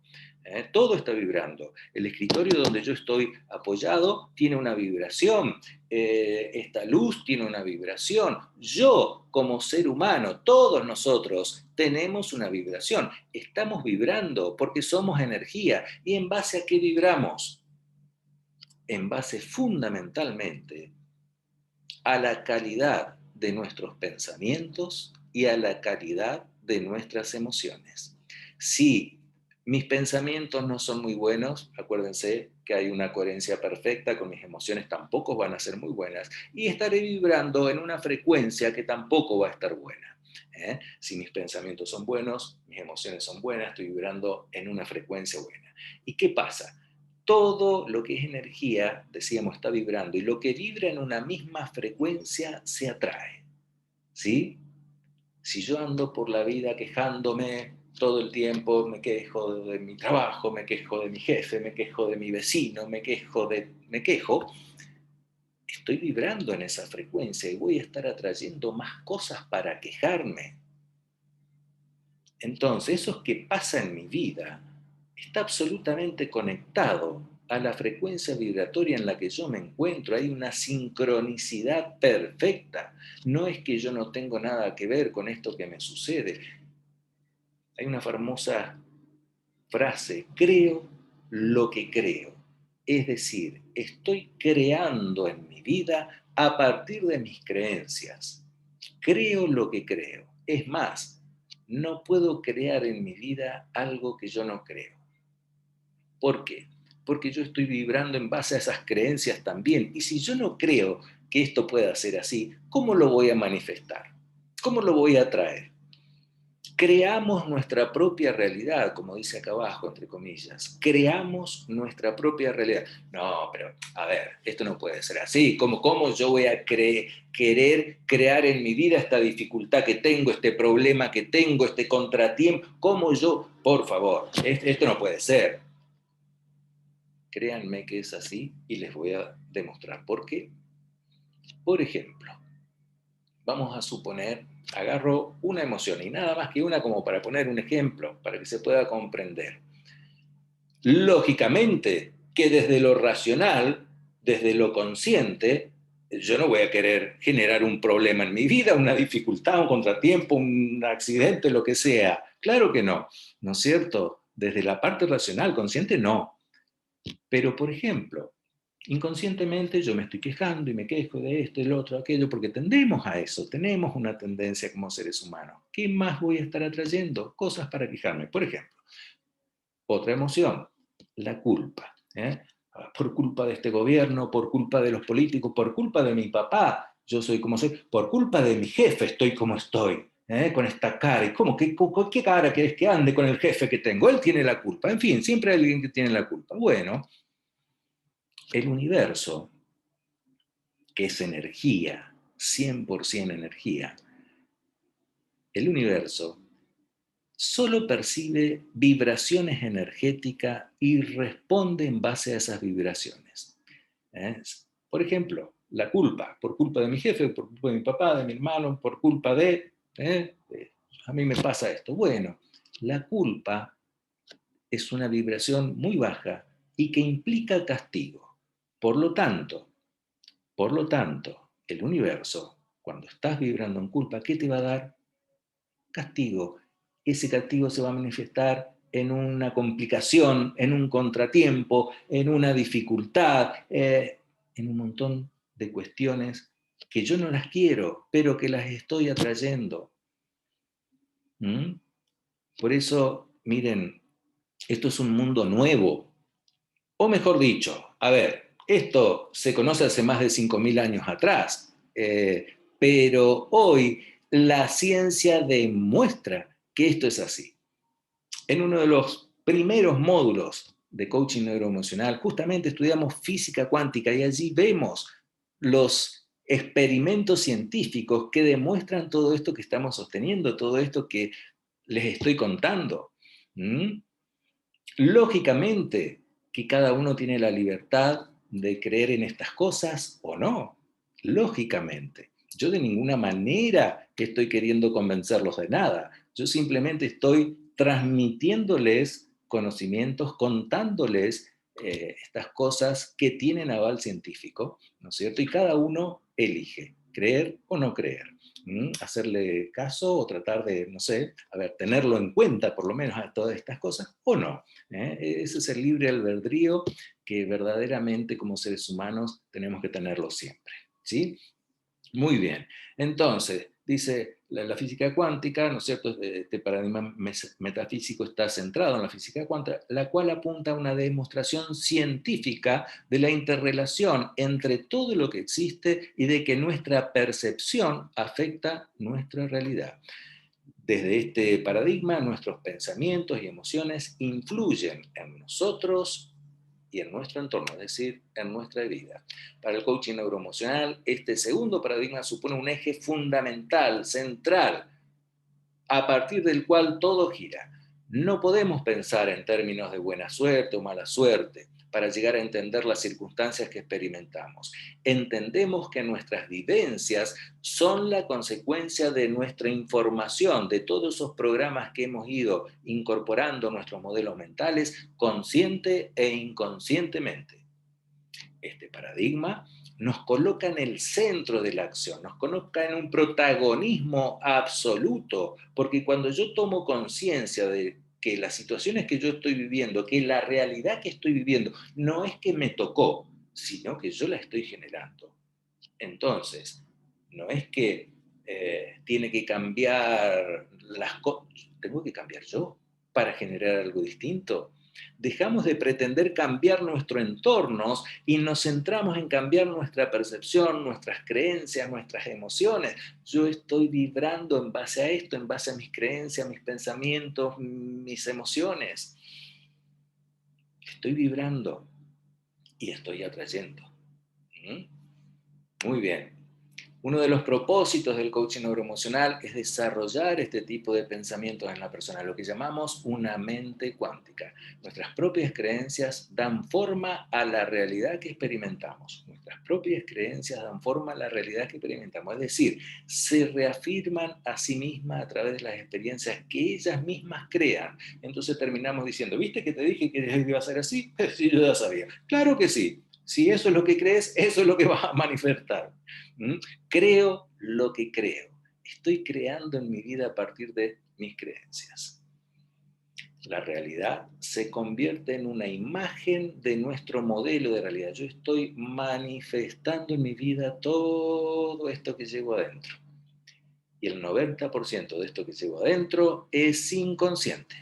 S1: Todo está vibrando. El escritorio donde yo estoy apoyado tiene una vibración. Esta luz tiene una vibración. Yo, como ser humano, todos nosotros tenemos una vibración. Estamos vibrando porque somos energía. ¿Y en base a qué vibramos? En base fundamentalmente a la calidad de nuestros pensamientos y a la calidad de nuestras emociones. Si mis pensamientos no son muy buenos, acuérdense que hay una coherencia perfecta, con mis emociones tampoco van a ser muy buenas, y estaré vibrando en una frecuencia que tampoco va a estar buena. Si mis pensamientos son buenos, mis emociones son buenas, estoy vibrando en una frecuencia buena. ¿Y qué pasa? Todo lo que es energía, decíamos, está vibrando, y lo que vibra en una misma frecuencia se atrae, ¿sí? Si yo ando por la vida quejándome todo el tiempo, me quejo de mi trabajo, me quejo de mi jefe, me quejo de mi vecino, me quejo, estoy vibrando en esa frecuencia y voy a estar atrayendo más cosas para quejarme. Entonces, eso que pasa en mi vida está absolutamente conectado a la frecuencia vibratoria en la que yo me encuentro. Hay una sincronicidad perfecta. No es que yo no tengo nada que ver con esto que me sucede. Hay una famosa frase: creo lo que creo. Es decir, estoy creando en mi vida a partir de mis creencias. Creo lo que creo. Es más, no puedo crear en mi vida algo que yo no creo. ¿Por qué? Porque yo estoy vibrando en base a esas creencias también. Y si yo no creo que esto pueda ser así, ¿cómo lo voy a manifestar? ¿Cómo lo voy a traer? Creamos nuestra propia realidad, como dice acá abajo, entre comillas. Creamos nuestra propia realidad. No, pero a ver, esto no puede ser así. ¿Cómo yo voy a querer crear en mi vida esta dificultad que tengo, este problema que tengo, este contratiempo? ¿Cómo yo? Por favor, esto no puede ser. Créanme que es así y les voy a demostrar por qué. Por ejemplo, vamos a suponer, agarro una emoción y nada más que una como para poner un ejemplo, para que se pueda comprender. Lógicamente que desde lo racional, desde lo consciente, yo no voy a querer generar un problema en mi vida, una dificultad, un contratiempo, un accidente, lo que sea. Claro que no, ¿no es cierto? Desde la parte racional, consciente, no. Pero, por ejemplo, inconscientemente yo me estoy quejando y me quejo de esto, del otro, aquello, porque tendemos a eso, tenemos una tendencia como seres humanos. ¿Qué más voy a estar atrayendo? Cosas para quejarme. Por ejemplo, otra emoción, la culpa. Por culpa de este gobierno, por culpa de los políticos, por culpa de mi papá, yo soy como soy, por culpa de mi jefe estoy como estoy. Con esta cara, y ¿cómo? ¿Qué cara querés que ande con el jefe que tengo? Él tiene la culpa. En fin, siempre hay alguien que tiene la culpa. Bueno, el universo, que es energía, 100% energía, el universo solo percibe vibraciones energéticas y responde en base a esas vibraciones. Por ejemplo, la culpa, por culpa de mi jefe, por culpa de mi papá, de mi hermano, por culpa a mí me pasa esto. Bueno, la culpa es una vibración muy baja y que implica castigo. Por lo tanto, el universo, cuando estás vibrando en culpa, ¿qué te va a dar? Castigo. Ese castigo se va a manifestar en una complicación, en un contratiempo, en una dificultad, en un montón de cuestiones que yo no las quiero, pero que las estoy atrayendo. ¿Mm? Por eso, miren, esto es un mundo nuevo. O mejor dicho, a ver, Esto se conoce hace más de 5.000 años atrás, pero hoy la ciencia demuestra que esto es así. En uno de los primeros módulos de coaching neuroemocional, justamente estudiamos física cuántica y allí vemos los experimentos científicos que demuestran todo esto que estamos sosteniendo, todo esto que les estoy contando. ¿Mm? Lógicamente que cada uno tiene la libertad de creer en estas cosas o no. Lógicamente. Yo de ninguna manera estoy queriendo convencerlos de nada. Yo simplemente estoy transmitiéndoles conocimientos, contándoles estas cosas que tienen aval científico, ¿no es cierto? Y cada uno elige creer o no creer. Hacerle caso o tratar de, no sé, a ver, tenerlo en cuenta por lo menos a todas estas cosas o no. Ese es el libre albedrío que verdaderamente como seres humanos tenemos que tenerlo siempre. ¿Sí? Muy bien. Entonces, dice la física cuántica, ¿no es cierto? Este paradigma metafísico está centrado en la física cuántica, la cual apunta a una demostración científica de la interrelación entre todo lo que existe y de que nuestra percepción afecta nuestra realidad. Desde este paradigma, nuestros pensamientos y emociones influyen en nosotros y en nuestro entorno, es decir, en nuestra vida. Para el coaching neuroemocional, este segundo paradigma supone un eje fundamental, central, a partir del cual todo gira. No podemos pensar en términos de buena suerte o mala suerte para llegar a entender las circunstancias que experimentamos. Entendemos que nuestras vivencias son la consecuencia de nuestra información, de todos esos programas que hemos ido incorporando a nuestros modelos mentales, consciente e inconscientemente. Este paradigma nos coloca en el centro de la acción, nos coloca en un protagonismo absoluto, porque cuando yo tomo conciencia de que las situaciones que yo estoy viviendo, que la realidad que estoy viviendo, no es que me tocó, sino que yo la estoy generando. Entonces, no es que tiene que cambiar las cosas, tengo que cambiar yo para generar algo distinto. Dejamos de pretender cambiar nuestro entorno y nos centramos en cambiar nuestra percepción, nuestras creencias, nuestras emociones. Yo estoy vibrando en base a esto, en base a mis creencias, mis pensamientos, mis emociones. Estoy vibrando y estoy atrayendo. Muy bien. Uno de los propósitos del coaching neuroemocional es desarrollar este tipo de pensamientos en la persona, lo que llamamos una mente cuántica. Nuestras propias creencias dan forma a la realidad que experimentamos. Nuestras propias creencias dan forma a la realidad que experimentamos. Es decir, se reafirman a sí mismas a través de las experiencias que ellas mismas crean. Entonces terminamos diciendo, ¿viste que te dije que iba a ser así? Sí, yo ya sabía. Claro que sí. Si eso es lo que crees, eso es lo que vas a manifestar. Creo lo que creo. Estoy creando en mi vida a partir de mis creencias. La realidad se convierte en una imagen de nuestro modelo de realidad. Yo estoy manifestando en mi vida todo esto que llevo adentro. Y el 90% de esto que llevo adentro es inconsciente.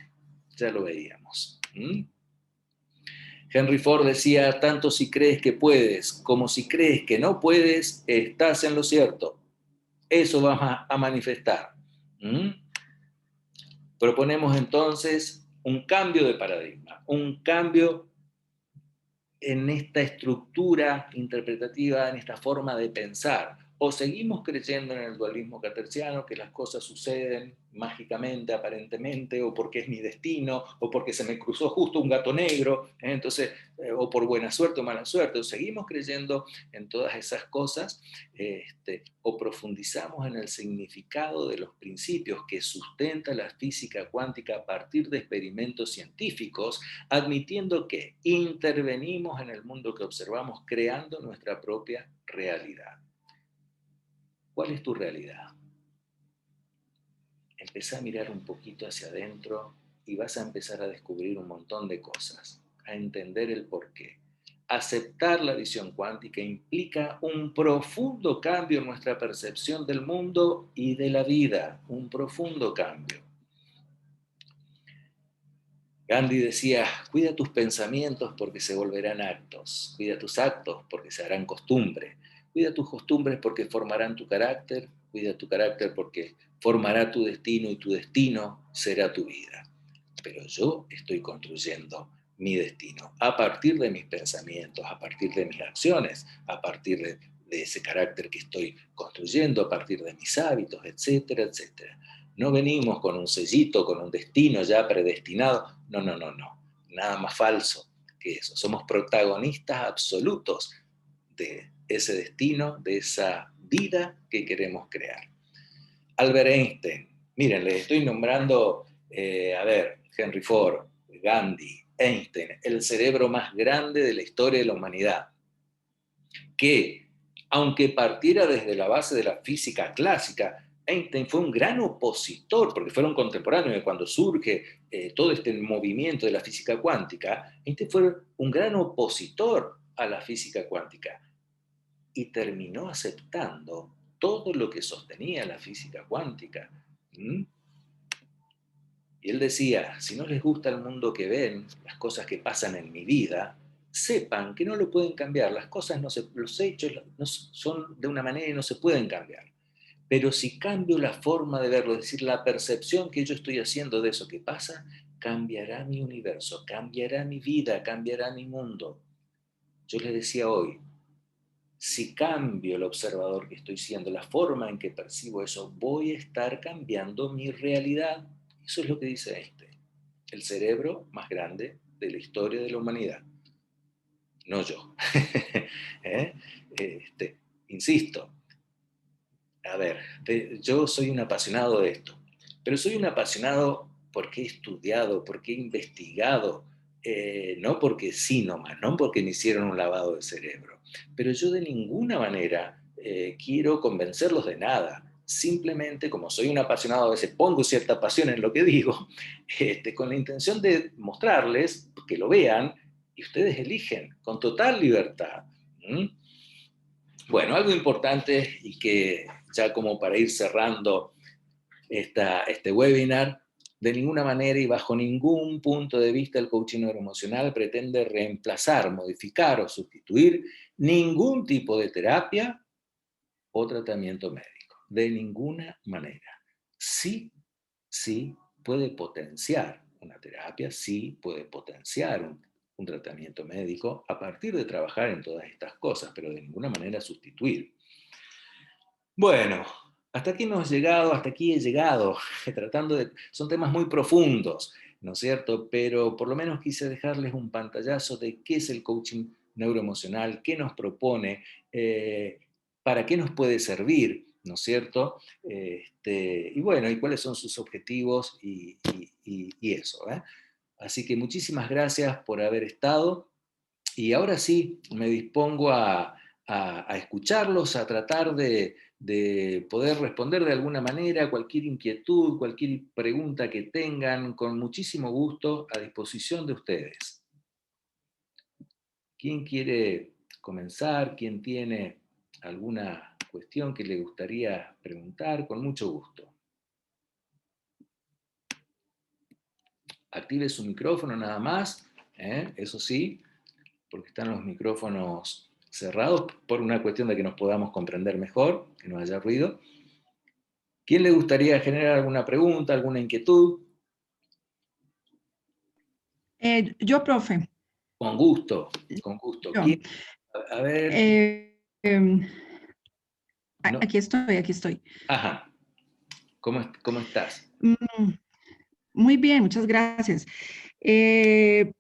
S1: Ya lo veíamos. Henry Ford decía, tanto si crees que puedes como si crees que no puedes, estás en lo cierto. Eso vas a manifestar. Proponemos entonces un cambio de paradigma, un cambio en esta estructura interpretativa, en esta forma de pensar. O seguimos creyendo en el dualismo cartesiano, que las cosas suceden mágicamente, aparentemente, o porque es mi destino, o porque se me cruzó justo un gato negro, entonces, o por buena suerte o mala suerte, o seguimos creyendo en todas esas cosas, o profundizamos en el significado de los principios que sustenta la física cuántica a partir de experimentos científicos, admitiendo que intervenimos en el mundo que observamos, creando nuestra propia realidad. ¿Cuál es tu realidad? Empezá a mirar un poquito hacia adentro y vas a empezar a descubrir un montón de cosas, a entender el porqué. Aceptar la visión cuántica implica un profundo cambio en nuestra percepción del mundo y de la vida, un profundo cambio. Gandhi decía, cuida tus pensamientos porque se volverán actos, cuida tus actos porque se harán costumbre, cuida tus costumbres porque formarán tu carácter, cuida tu carácter porque formará tu destino y tu destino será tu vida. Pero yo estoy construyendo mi destino a partir de mis pensamientos, a partir de mis acciones, a partir de ese carácter que estoy construyendo, a partir de mis hábitos, etcétera, etcétera. No venimos con un sellito, con un destino ya predestinado. No, no, no, no. Nada más falso que eso. Somos protagonistas absolutos de ese destino, de esa vida que queremos crear. Albert Einstein. Miren, les estoy nombrando, Henry Ford, Gandhi, Einstein, el cerebro más grande de la historia de la humanidad, que, aunque partiera desde la base de la física clásica, Einstein fue un gran opositor, porque fueron contemporáneos de cuando surge todo este movimiento de la física cuántica. Einstein fue un gran opositor a la física cuántica y terminó aceptando todo lo que sostenía la física cuántica. ¿Mm? Y él decía, si no les gusta el mundo que ven, las cosas que pasan en mi vida, sepan que no lo pueden cambiar. Las cosas, los hechos no son de una manera y no se pueden cambiar. Pero si cambio la forma de verlo, es decir, la percepción que yo estoy haciendo de eso que pasa, cambiará mi universo, cambiará mi vida, cambiará mi mundo. Yo les decía hoy, si cambio el observador que estoy siendo, la forma en que percibo eso, voy a estar cambiando mi realidad. Eso es lo que dice el cerebro más grande de la historia de la humanidad. No yo. ¿Eh? Insisto, a ver, yo soy un apasionado de esto, pero soy un apasionado porque he estudiado, porque he investigado, no porque sí nomás, no porque me hicieron un lavado de cerebro, pero yo de ninguna manera quiero convencerlos de nada. Simplemente, como soy un apasionado, a veces pongo cierta pasión en lo que digo, con la intención de mostrarles, que lo vean, y ustedes eligen con total libertad. ¿Mm? Bueno, algo importante y que ya como para ir cerrando este webinar, de ninguna manera y bajo ningún punto de vista el coaching neuroemocional pretende reemplazar, modificar o sustituir ningún tipo de terapia o tratamiento médico. De ninguna manera. Sí, sí puede potenciar una terapia, sí puede potenciar un tratamiento médico a partir de trabajar en todas estas cosas, pero de ninguna manera sustituir. Bueno, hasta aquí hemos llegado, hasta aquí he llegado, son temas muy profundos, ¿no es cierto? Pero por lo menos quise dejarles un pantallazo de qué es el coaching neuroemocional, qué nos propone, para qué nos puede servir, ¿no es cierto? Y bueno, y cuáles son sus objetivos y eso, ¿eh? Así que muchísimas gracias por haber estado. Y ahora sí, me dispongo a escucharlos, a tratar de poder responder de alguna manera cualquier inquietud, cualquier pregunta que tengan, con muchísimo gusto a disposición de ustedes. ¿Quién quiere comenzar? ¿Quién tiene alguna cuestión que le gustaría preguntar? Con mucho gusto. Active su micrófono nada más, eso sí, porque están los micrófonos cerrados por una cuestión de que nos podamos comprender mejor, que no haya ruido. ¿Quién le gustaría generar alguna pregunta, alguna inquietud?
S2: Yo, profe.
S1: Con gusto, con gusto.
S2: Yo.
S1: ¿Quién? A ver,
S2: Eh, em,
S1: no.
S2: Aquí estoy, aquí estoy.
S1: Ajá, ¿cómo estás?
S2: Mm, Muy bien, muchas gracias.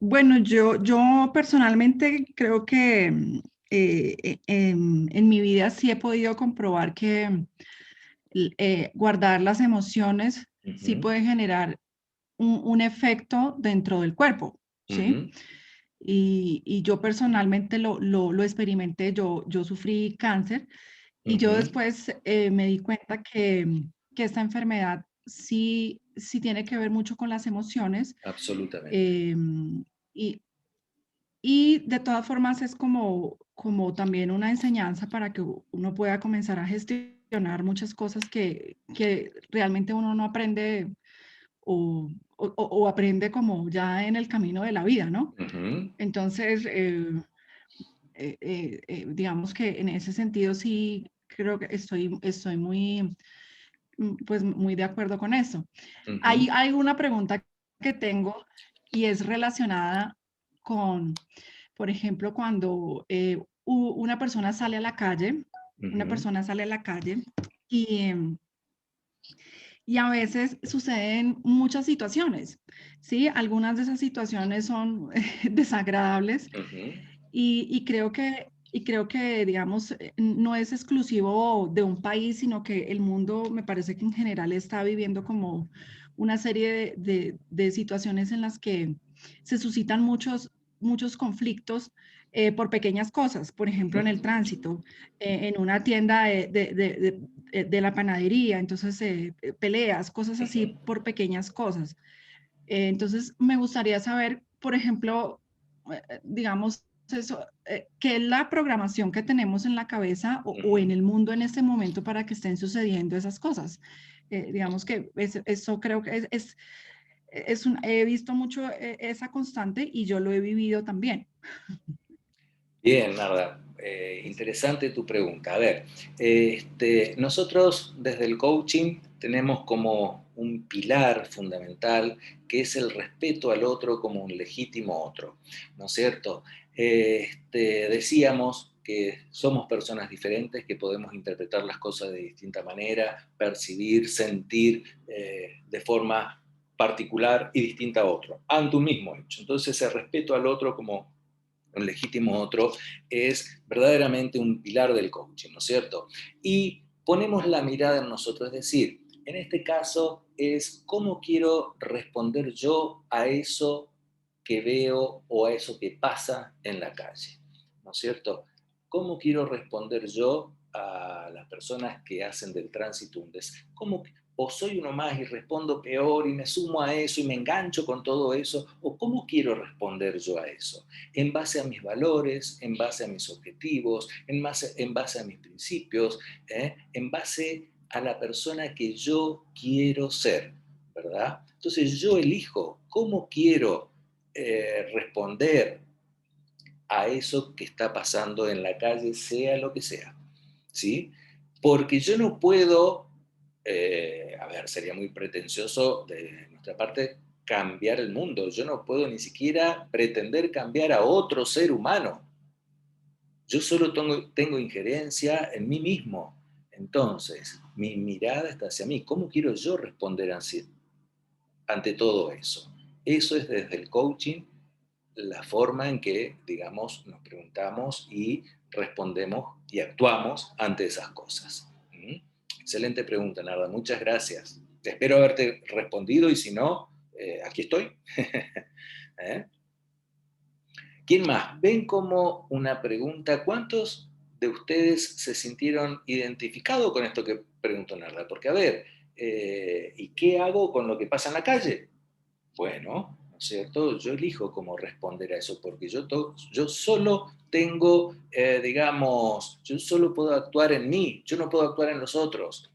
S2: Bueno, yo personalmente creo que en mi vida sí he podido comprobar que guardar las emociones sí
S1: Ujú,
S2: puede generar un efecto dentro del cuerpo, ¿sí?
S1: ujú,
S2: Y yo personalmente lo experimenté, yo sufrí cáncer y yo
S1: ujú,
S2: después me di cuenta que esta enfermedad sí tiene que ver mucho con las emociones,
S1: absolutamente.
S2: em, y, y de todas formas es como también una enseñanza para que uno pueda comenzar a gestionar muchas cosas que realmente uno no aprende o aprende como ya en el camino de la vida, ¿no?
S1: Ujú.
S2: Entonces, digamos que en ese sentido sí creo que estoy muy, pues muy de acuerdo con eso.
S1: Ujú.
S2: Hay una pregunta que tengo y es relacionada con, por ejemplo, cuando una persona sale a la calle, una
S1: Ujú.
S2: persona sale a la calle y, y a veces suceden muchas situaciones, ¿sí? Algunas de esas situaciones son desagradables
S1: Ujú.
S2: y creo que, digamos, no es exclusivo de un país, sino que el mundo me parece que en general está viviendo como una serie de situaciones en las que se suscitan muchos conflictos por pequeñas cosas, por ejemplo, en el tránsito, en una tienda de la panadería, entonces peleas, cosas así
S1: Ujú.
S2: por pequeñas cosas. Entonces, me gustaría saber, por ejemplo, digamos, eso, qué es la programación que tenemos en la cabeza o en
S1: Ujú.
S2: el mundo en este momento para que estén sucediendo esas cosas. Digamos que eso creo que he visto mucho esa constante y yo lo he vivido también.
S1: Bien, Narda, interesante tu pregunta. A ver, nosotros desde el coaching tenemos como un pilar fundamental que es el respeto al otro como un legítimo otro, ¿no es cierto? Decíamos que somos personas diferentes, que podemos interpretar las cosas de distinta manera, percibir, sentir de forma particular y distinta a otro, ante un mismo hecho. Entonces, el respeto al otro como un legítimo otro, es verdaderamente un pilar del coaching, ¿no es cierto? Y ponemos la mirada en nosotros, es decir, en este caso es cómo quiero responder yo a eso que veo o a eso que pasa en la calle, ¿no es cierto? ¿Cómo quiero responder yo a las personas que hacen del tránsito un desastre? ¿O soy uno más y respondo peor y me sumo a eso y me engancho con todo eso? ¿O cómo quiero responder yo a eso? En base a mis valores, en base a mis objetivos, en base a mis principios, en base a la persona que yo quiero ser, ¿verdad? Entonces yo elijo cómo quiero responder a eso que está pasando en la calle, sea lo que sea, ¿sí? Porque yo no puedo, a ver, sería muy pretencioso de nuestra parte cambiar el mundo. Yo no puedo ni siquiera pretender cambiar a otro ser humano. Yo solo tengo injerencia en mí mismo. Entonces, mi mirada está hacia mí. ¿Cómo quiero yo responder ante todo eso? Eso es desde el coaching la forma en que, digamos, nos preguntamos y respondemos y actuamos ante esas cosas. ¿Mm? Excelente pregunta, Narda. Muchas gracias. Espero haberte respondido y si no, aquí estoy. ¿Eh? ¿Quién más? Ven como una pregunta, ¿cuántos de ustedes se sintieron identificados con esto que preguntó Narda? Porque, a ver, ¿y qué hago con lo que pasa en la calle? Bueno, ¿no es cierto? Yo elijo cómo responder a eso, porque yo solo tengo, digamos, yo solo puedo actuar en mí, yo no puedo actuar en los otros.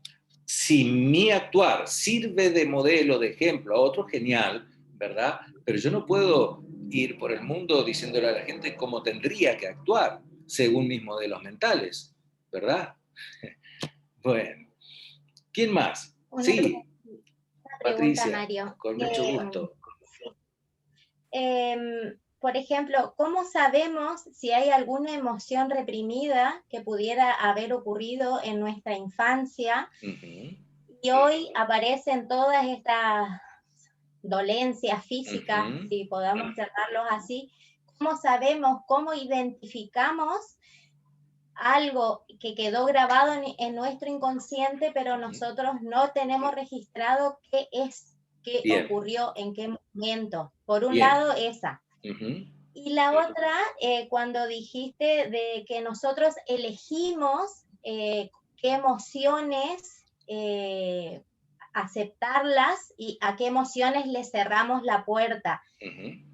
S1: Si mi actuar sirve de modelo, de ejemplo a otro, genial, ¿verdad? Pero yo no puedo ir por el mundo diciéndole a la gente cómo tendría que actuar según mis modelos mentales, ¿verdad? Bueno, ¿quién más?
S3: Una
S1: Sí,
S3: pregunta,
S1: Patricia,
S3: Mario.
S1: con mucho gusto.
S3: Por ejemplo, ¿cómo sabemos si hay alguna emoción reprimida que pudiera haber ocurrido en nuestra infancia
S1: Uh-huh,
S3: y hoy aparecen todas estas dolencias físicas,
S1: uh-huh.
S3: si podamos llamarlos así? ¿Cómo sabemos, cómo identificamos algo que quedó grabado en nuestro inconsciente, pero nosotros no tenemos registrado qué es, qué
S1: Bien,
S3: ocurrió, en qué momento? Por un
S1: bien.
S3: lado, esa.
S1: Uh-huh.
S3: Y la otra, cuando dijiste de que nosotros elegimos qué emociones aceptarlas y a qué emociones le cerramos la puerta.
S1: Uh-huh.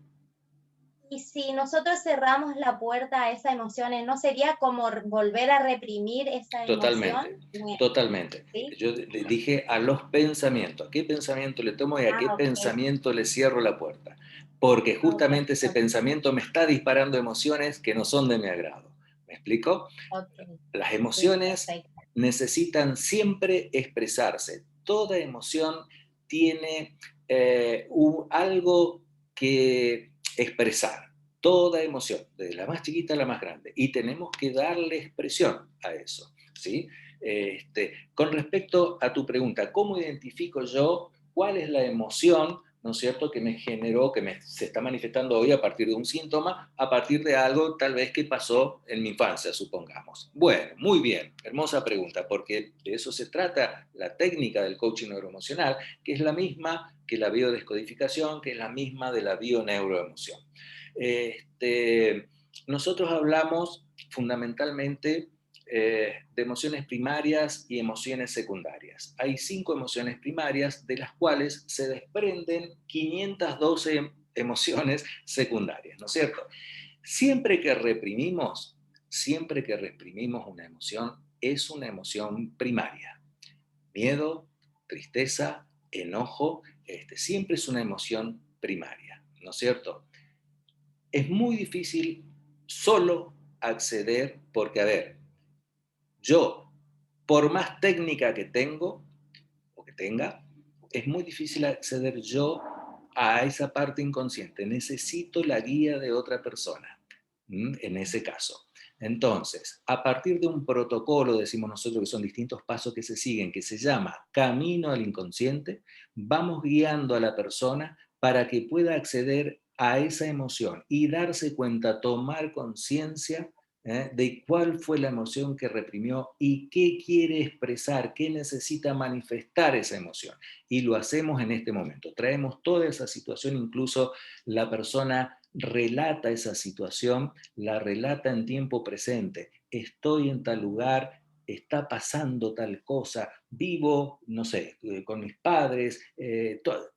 S3: Y si nosotros cerramos la puerta a esas emociones, ¿no sería como volver a reprimir esa
S1: Totalmente,
S3: emoción?
S1: totalmente.
S3: ¿Sí?
S1: Yo le dije a los pensamientos, ¿a qué pensamiento le tomo y a qué
S3: Ah, ok,
S1: pensamiento le cierro la puerta? Porque
S3: ok,
S1: justamente ese pensamiento me está disparando emociones que no son de mi agrado. ¿Me explico?
S3: ok,
S1: Las
S3: sí,
S1: emociones
S3: perfecto.
S1: necesitan siempre expresarse. Toda emoción tiene algo que expresar. Toda emoción, desde la más chiquita a la más grande. Y tenemos que darle expresión a eso. ¿Sí? Con respecto a tu pregunta, ¿cómo identifico yo cuál es la emoción, ¿no es cierto?, que me generó, se está manifestando hoy a partir de un síntoma, a partir de algo tal vez que pasó en mi infancia, supongamos? Bueno, muy bien, hermosa pregunta, porque de eso se trata la técnica del coaching neuroemocional, que es la misma que la biodescodificación, que es la misma de la bioneuroemoción. Nosotros hablamos fundamentalmente de emociones primarias y emociones secundarias. Hay 5 emociones primarias, de las cuales se desprenden 512 emociones secundarias, ¿no es cierto? Siempre que reprimimos una emoción, es una emoción primaria. Miedo, tristeza, enojo, siempre es una emoción primaria, ¿no es cierto? Es muy difícil solo acceder porque, a ver, yo, por más técnica que tengo o que tenga, es muy difícil acceder yo a esa parte inconsciente. Necesito la guía de otra persona, en ese caso. Entonces, a partir de un protocolo, decimos nosotros que son distintos pasos que se siguen, que se llama Camino al Inconsciente, vamos guiando a la persona para que pueda acceder a esa emoción y darse cuenta, tomar conciencia de cuál fue la emoción que reprimió y qué quiere expresar, qué necesita manifestar esa emoción. Y lo hacemos en este momento. Traemos toda esa situación, incluso la persona relata esa situación, la relata en tiempo presente. Estoy en tal lugar, está pasando tal cosa, vivo, no sé, con mis padres,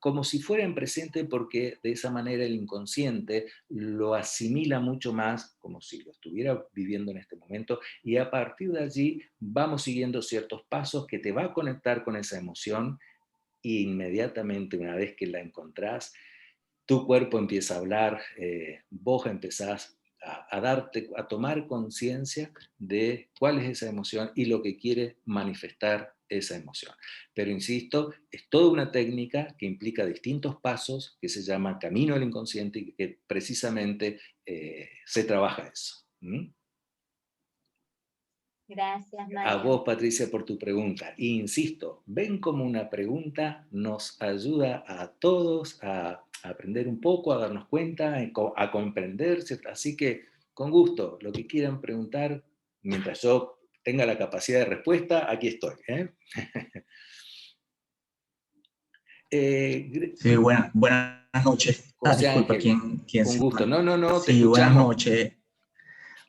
S1: como si fuera en presente, porque de esa manera el inconsciente lo asimila mucho más como si lo estuviera viviendo en este momento, y a partir de allí vamos siguiendo ciertos pasos que te va a conectar con esa emoción, e inmediatamente una vez que la encontrás, tu cuerpo empieza a hablar, vos empezás a tomar conciencia de cuál es esa emoción y lo que quiere manifestar esa emoción. Pero insisto, es toda una técnica que implica distintos pasos, que se llama Camino al Inconsciente, y que precisamente se trabaja eso.
S3: Gracias,
S1: A
S3: Mario.
S1: vos, Patricia, por tu pregunta. E insisto, ven como una pregunta nos ayuda a todos a aprender un poco, a darnos cuenta, a comprender, ¿cierto? Así que, con gusto, lo que quieran preguntar, mientras yo tenga la capacidad de respuesta, aquí estoy.
S4: Sí, buenas noches.
S1: José
S4: Disculpa,
S1: Ángel,
S4: ¿quién
S1: un
S4: se
S1: gusto.
S4: llama?
S1: No, te
S4: Sí, buenas
S1: escuchamos.
S4: noches.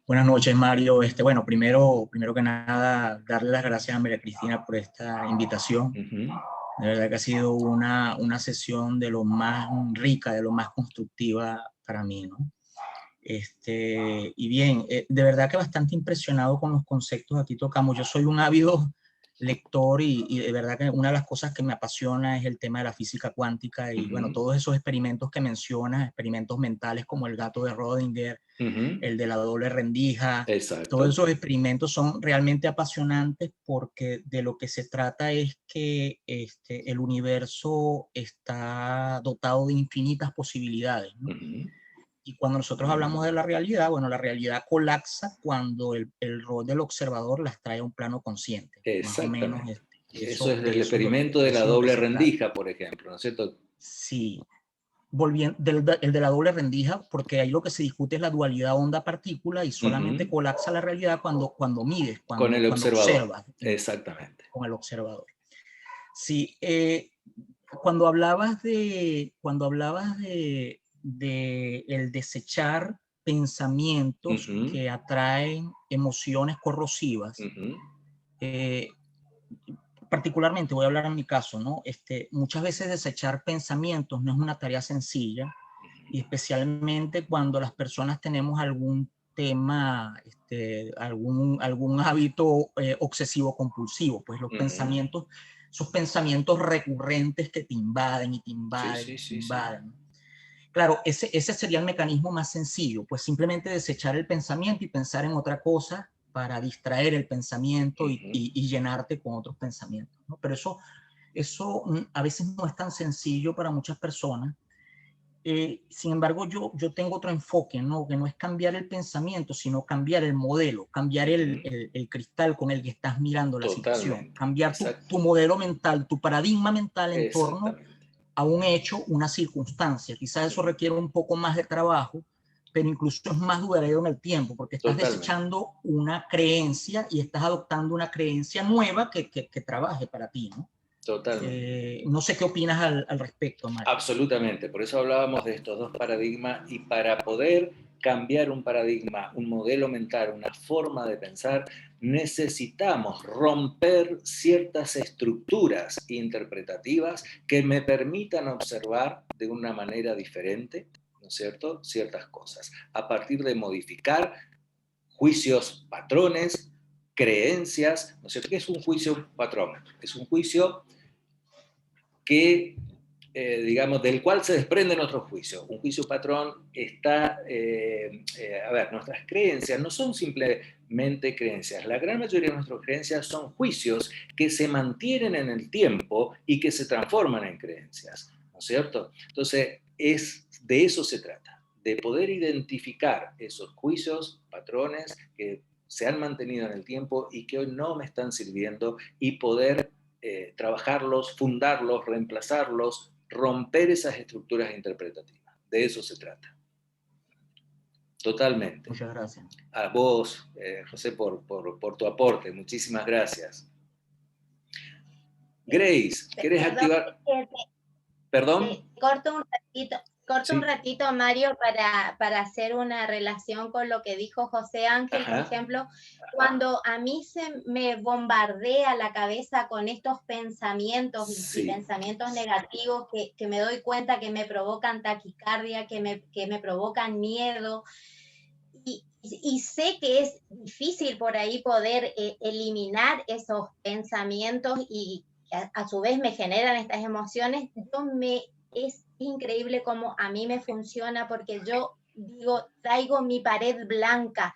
S4: Buenas noches, Mario. Bueno, primero que nada, darle las gracias a María Cristina por esta invitación. De verdad que ha sido una sesión de lo más rica, de lo más constructiva para mí, ¿no? Y bien, de verdad que bastante impresionado con los conceptos que aquí tocamos. Yo soy un ávido lector y de verdad que una de las cosas que me apasiona es el tema de la física cuántica y bueno, todos esos experimentos que mencionas, experimentos mentales como el gato de Rödinger, el de la doble rendija.
S1: Exacto.
S4: Todos esos experimentos son realmente apasionantes porque de lo que se trata es que el universo está dotado de infinitas posibilidades, ¿no? Y cuando nosotros hablamos de la realidad, bueno, la realidad colapsa cuando el rol del observador las trae a un plano consciente.
S1: Exactamente.
S4: Más o menos
S1: Eso es el
S4: de
S1: experimento de la
S4: eso es lo que
S1: doble
S4: se trata.
S1: rendija, por ejemplo, ¿no es cierto?
S4: Sí. Volviendo, el de la doble rendija, porque ahí lo que se discute es la dualidad onda-partícula y solamente colapsa la realidad cuando mides,
S1: con el
S4: cuando
S1: observador.
S4: observas.
S1: Exactamente.
S4: Con el observador. Sí, cuando hablabas de el desechar pensamientos que atraen emociones corrosivas, particularmente voy a hablar en mi caso, ¿no? Muchas veces desechar pensamientos no es una tarea sencilla y especialmente cuando las personas tenemos algún tema, algún hábito obsesivo compulsivo, pues los pensamientos, esos pensamientos recurrentes que te invaden y te invaden y te invaden. Claro, ese sería el mecanismo más sencillo, pues simplemente desechar el pensamiento y pensar en otra cosa para distraer el pensamiento y llenarte con otros pensamientos, ¿no? Pero eso a veces no es tan sencillo para muchas personas. Sin embargo, yo tengo otro enfoque, ¿no? Que no es cambiar el pensamiento, sino cambiar el modelo, cambiar el cristal con el que estás mirando la situación, cambiar tu modelo mental, tu paradigma mental en torno a un hecho, una circunstancia. Quizás eso requiere un poco más de trabajo, pero incluso es más duradero en el tiempo, porque estás desechando una creencia y estás adoptando una creencia nueva que trabaje para ti, ¿no?
S1: Totalmente.
S4: No sé qué opinas al respecto, Mario.
S1: Absolutamente, por eso hablábamos de estos dos paradigmas, y para poder cambiar un paradigma, un modelo mental, una forma de pensar, necesitamos romper ciertas estructuras interpretativas que me permitan observar de una manera diferente, ¿no es cierto?, ciertas cosas, a partir de modificar juicios, patrones, creencias, ¿no es cierto? ¿Qué es un juicio patrón? Es un juicio que, digamos, del cual se desprenden otros juicios. Un juicio patrón está, a ver, nuestras creencias no son simplemente creencias. La gran mayoría de nuestras creencias son juicios que se mantienen en el tiempo y que se transforman en creencias, ¿no es cierto? Entonces, de eso se trata, de poder identificar esos juicios, patrones que se han mantenido en el tiempo y que hoy no me están sirviendo, y poder trabajarlos, fundarlos, reemplazarlos, romper esas estructuras interpretativas. De eso se trata. Totalmente.
S4: Muchas gracias.
S1: A vos, José, por tu aporte. Muchísimas gracias. Grace, ¿querés activar? ¿Perdón?
S3: Corto un ratito, Mario, para hacer una relación con lo que dijo José Ángel. Por ejemplo, cuando a mí se me bombardea la cabeza con estos pensamientos y pensamientos negativos que me doy cuenta que me provocan taquicardia, que me provocan miedo, y sé que es difícil por ahí poder eliminar esos pensamientos y a su vez me generan estas emociones. Es increíble cómo a mí me funciona, porque yo digo, traigo mi pared blanca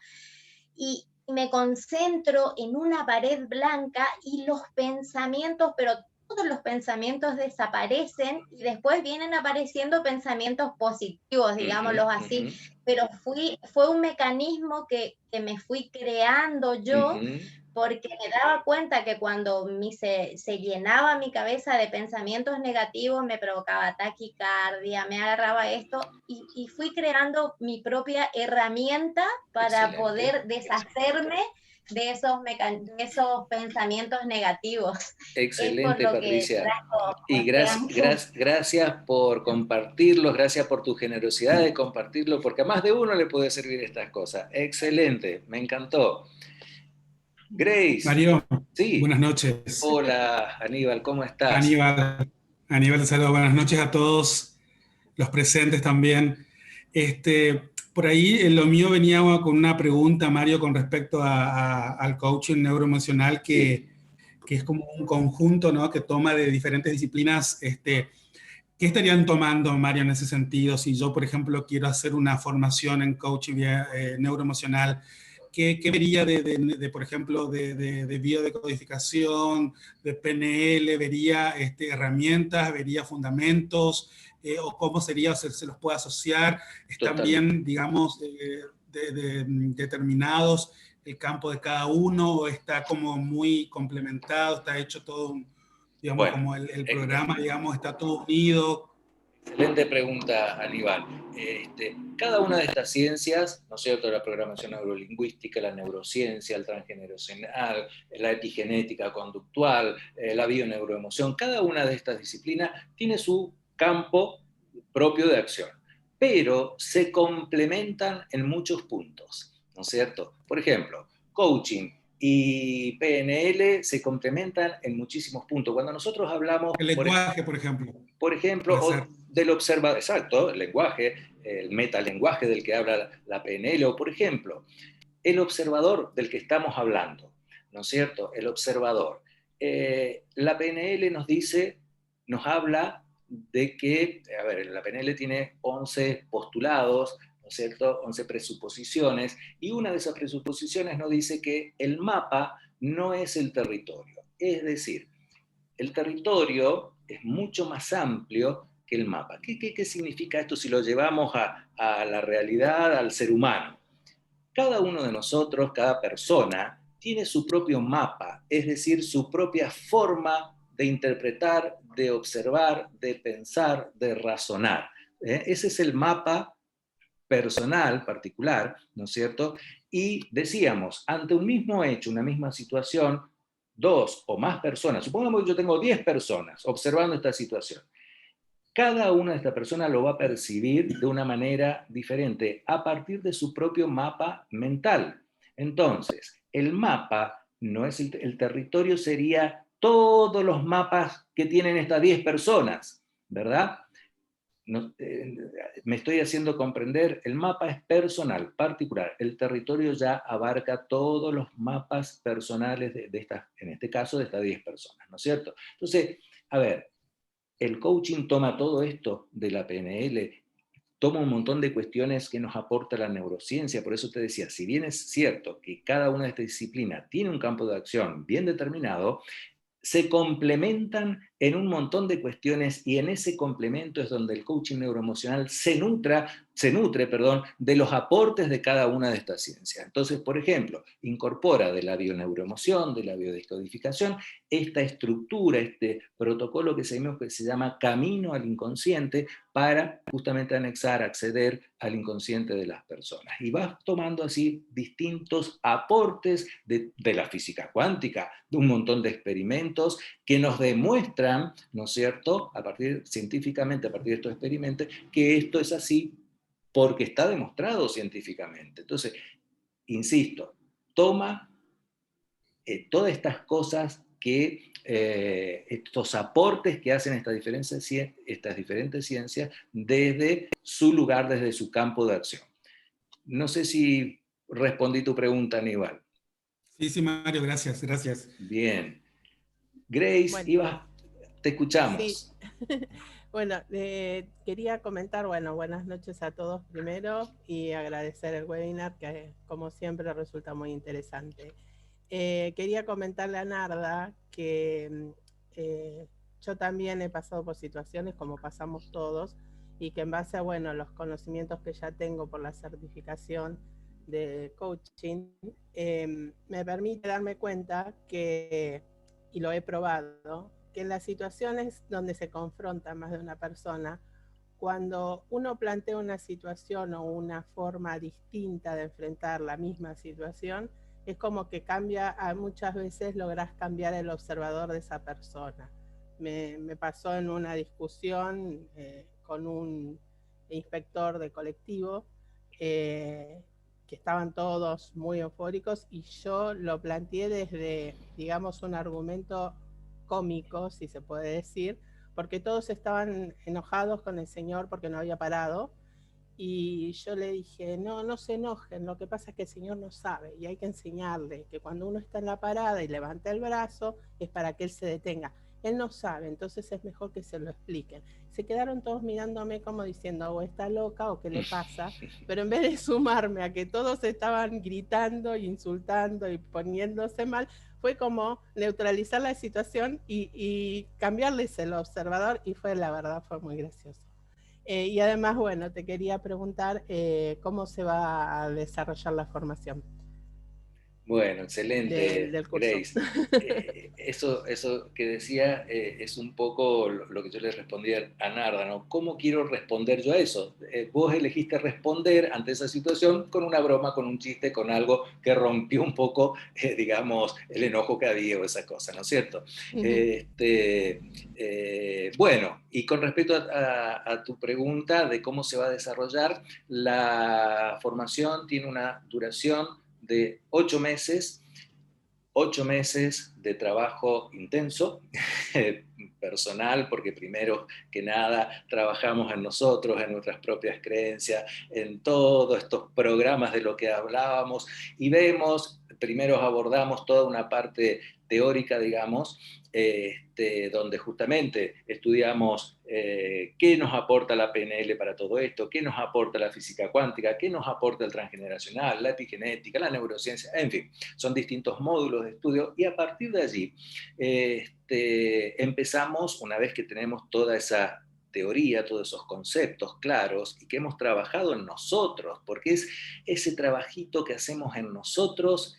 S3: y me concentro en una pared blanca y los pensamientos, pero todos los pensamientos desaparecen y después vienen apareciendo pensamientos positivos, digámoslo así, pero fue un mecanismo que me fui creando yo, porque me daba cuenta que cuando se llenaba mi cabeza de pensamientos negativos, me provocaba taquicardia, me agarraba esto, y fui creando mi propia herramienta para poder deshacerme de esos pensamientos negativos.
S1: Excelente, Patricia. Y gracias por compartirlos, gracias por tu generosidad de compartirlo, porque a más de uno le puede servir estas cosas. Excelente, me encantó. Grace.
S5: Mario,
S1: sí.
S5: Buenas noches.
S1: Hola, Aníbal, ¿cómo estás?
S5: Aníbal, te saludo. Buenas noches a todos los presentes también. Por ahí lo mío venía con una pregunta, Mario, con respecto al coaching neuroemocional, que es como un conjunto, ¿no?, que toma de diferentes disciplinas. ¿Qué estarían tomando, Mario, en ese sentido? Si yo, por ejemplo, quiero hacer una formación en coaching neuroemocional, ¿qué vería por ejemplo, de biodecodificación, de PNL? ¿Vería herramientas? ¿Vería fundamentos? ¿O cómo sería? ¿Se los puede asociar? ¿Están bien, digamos, determinados el campo de cada uno, o está como muy complementado, está hecho todo, digamos, como el programa, digamos, está todo unido?
S1: Excelente pregunta, Aníbal. Cada una de estas ciencias, ¿no es cierto?, la programación neurolingüística, la neurociencia, el transgeneracional, la epigenética conductual, la bioneuroemoción, cada una de estas disciplinas tiene su campo propio de acción, pero se complementan en muchos puntos, ¿no es cierto? Por ejemplo, coaching y PNL se complementan en muchísimos puntos. Cuando nosotros hablamos...
S5: El lenguaje, por ejemplo.
S1: Por ejemplo, del observador, exacto, el lenguaje, el metalenguaje del que habla la PNL, o por ejemplo, el observador del que estamos hablando, ¿no es cierto? El observador. La PNL nos dice, nos habla de que, a ver, la PNL tiene 11 postulados, ¿no es cierto? 11 presuposiciones, y una de esas presuposiciones nos dice que el mapa no es el territorio. Es decir, el territorio es mucho más amplio que el mapa. ¿Qué significa esto si lo llevamos a la realidad, al ser humano? Cada uno de nosotros, cada persona, tiene su propio mapa, es decir, su propia forma de interpretar, de observar, de pensar, de razonar. Ese es el mapa personal, particular, ¿no es cierto? Y decíamos, ante un mismo hecho, una misma situación, dos o más personas, supongamos que yo tengo 10 personas observando esta situación, cada una de estas personas lo va a percibir de una manera diferente a partir de su propio mapa mental. Entonces, el mapa no es el territorio, sería todos los mapas que tienen estas 10 personas, ¿verdad? No, me estoy haciendo comprender, el mapa es personal, particular, el territorio ya abarca todos los mapas personales de estas, en este caso de estas 10 personas, ¿no es cierto? Entonces, a ver, el coaching toma todo esto de la PNL, toma un montón de cuestiones que nos aporta la neurociencia, por eso te decía, si bien es cierto que cada una de estas disciplinas tiene un campo de acción bien determinado, se complementan en un montón de cuestiones y en ese complemento es donde el coaching neuroemocional se nutre, de los aportes de cada una de estas ciencias. Entonces, por ejemplo, incorpora de la bioneuroemoción, de la biodescodificación, esta estructura, este protocolo que se llama camino al inconsciente para justamente acceder al inconsciente de las personas. Y vas tomando así distintos aportes de la física cuántica, de un montón de experimentos que nos demuestran, ¿no es cierto?, científicamente, a partir de estos experimentos, que esto es así porque está demostrado científicamente. Entonces, insisto, toma todas estas cosas que, estos aportes que hacen estas diferentes ciencias desde su lugar, desde su campo de acción. No sé si respondí tu pregunta, Aníbal.
S5: Sí, Mario, gracias.
S1: Bien. Grace,
S6: bueno,
S1: te escuchamos.
S6: Sí. Bueno, quería comentar, buenas noches a todos primero y agradecer el webinar que como siempre resulta muy interesante. Quería comentarle a Narda que yo también he pasado por situaciones como pasamos todos y que en base a los conocimientos que ya tengo por la certificación de coaching, me permite darme cuenta que, y lo he probado, que en las situaciones donde se confronta más de una persona, cuando uno plantea una situación o una forma distinta de enfrentar la misma situación, es como que muchas veces lográs cambiar el observador de esa persona. Me pasó en una discusión con un inspector de colectivo, que estaban todos muy eufóricos y yo lo planteé desde, digamos, un argumento cómico, si se puede decir, porque todos estaban enojados con el señor porque no había parado, y yo le dije, no se enojen, lo que pasa es que el señor no sabe y hay que enseñarle que cuando uno está en la parada y levanta el brazo es para que él se detenga. Él no sabe, entonces es mejor que se lo expliquen. Se quedaron todos mirándome como diciendo, o está loca o qué le pasa, pero en vez de sumarme a que todos estaban gritando, insultando y poniéndose mal, fue como neutralizar la situación y cambiarles el observador, y la verdad fue muy gracioso. Y además, te quería preguntar cómo se va a desarrollar la formación.
S1: Bueno, excelente,
S6: del curso.
S1: Grace. Eso que decía es un poco lo que yo le respondí a Narda, ¿no? ¿Cómo quiero responder yo a eso? Vos elegiste responder ante esa situación con una broma, con un chiste, con algo que rompió un poco, digamos, el enojo que había o esa cosa, ¿no es cierto? Bueno, y con respecto a tu pregunta de cómo se va a desarrollar, la formación tiene una duración de 8 meses 8 meses de trabajo intenso, personal, porque primero que nada trabajamos en nosotros, en nuestras propias creencias, en todos estos programas de lo que hablábamos, y primero abordamos toda una parte teórica, digamos, donde justamente estudiamos qué nos aporta la PNL para todo esto, qué nos aporta la física cuántica, qué nos aporta el transgeneracional, la epigenética, la neurociencia, en fin, son distintos módulos de estudio, y a partir de allí empezamos, una vez que tenemos toda esa teoría, todos esos conceptos claros y que hemos trabajado en nosotros, porque es ese trabajito que hacemos en nosotros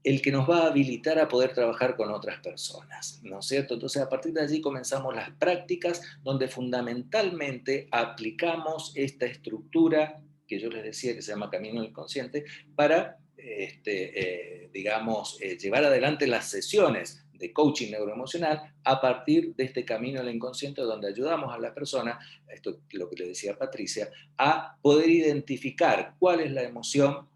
S1: el que nos va a habilitar a poder trabajar con otras personas, ¿no es cierto? Entonces, a partir de allí comenzamos las prácticas donde fundamentalmente aplicamos esta estructura que yo les decía que se llama Camino del Consciente para, llevar adelante las sesiones de coaching neuroemocional a partir de este camino del inconsciente, donde ayudamos a la persona, esto es lo que le decía Patricia, a poder identificar cuál es la emoción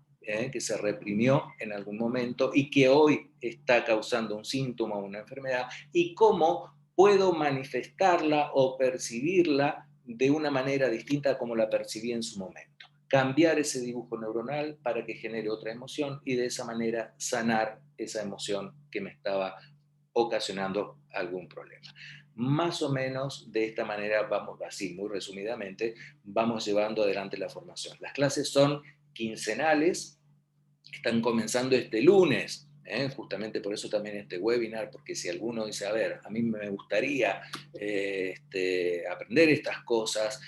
S1: que se reprimió en algún momento y que hoy está causando un síntoma o una enfermedad, y cómo puedo manifestarla o percibirla de una manera distinta a como la percibí en su momento. Cambiar ese dibujo neuronal para que genere otra emoción y de esa manera sanar esa emoción que me estaba ocasionando algún problema. Más o menos de esta manera vamos, así muy resumidamente, vamos llevando adelante la formación. Las clases son quincenales, están comenzando este lunes, justamente por eso también este webinar, porque si alguno dice, a ver, a mí me gustaría aprender estas cosas,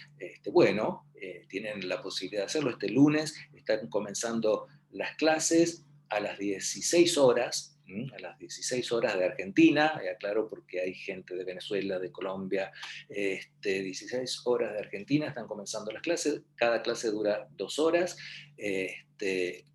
S1: tienen la posibilidad de hacerlo. Este lunes están comenzando las clases a las 16 horas, a las 16 horas de Argentina, aclaro porque hay gente de Venezuela, de Colombia, 16 horas de Argentina están comenzando las clases, cada clase dura 2 horas,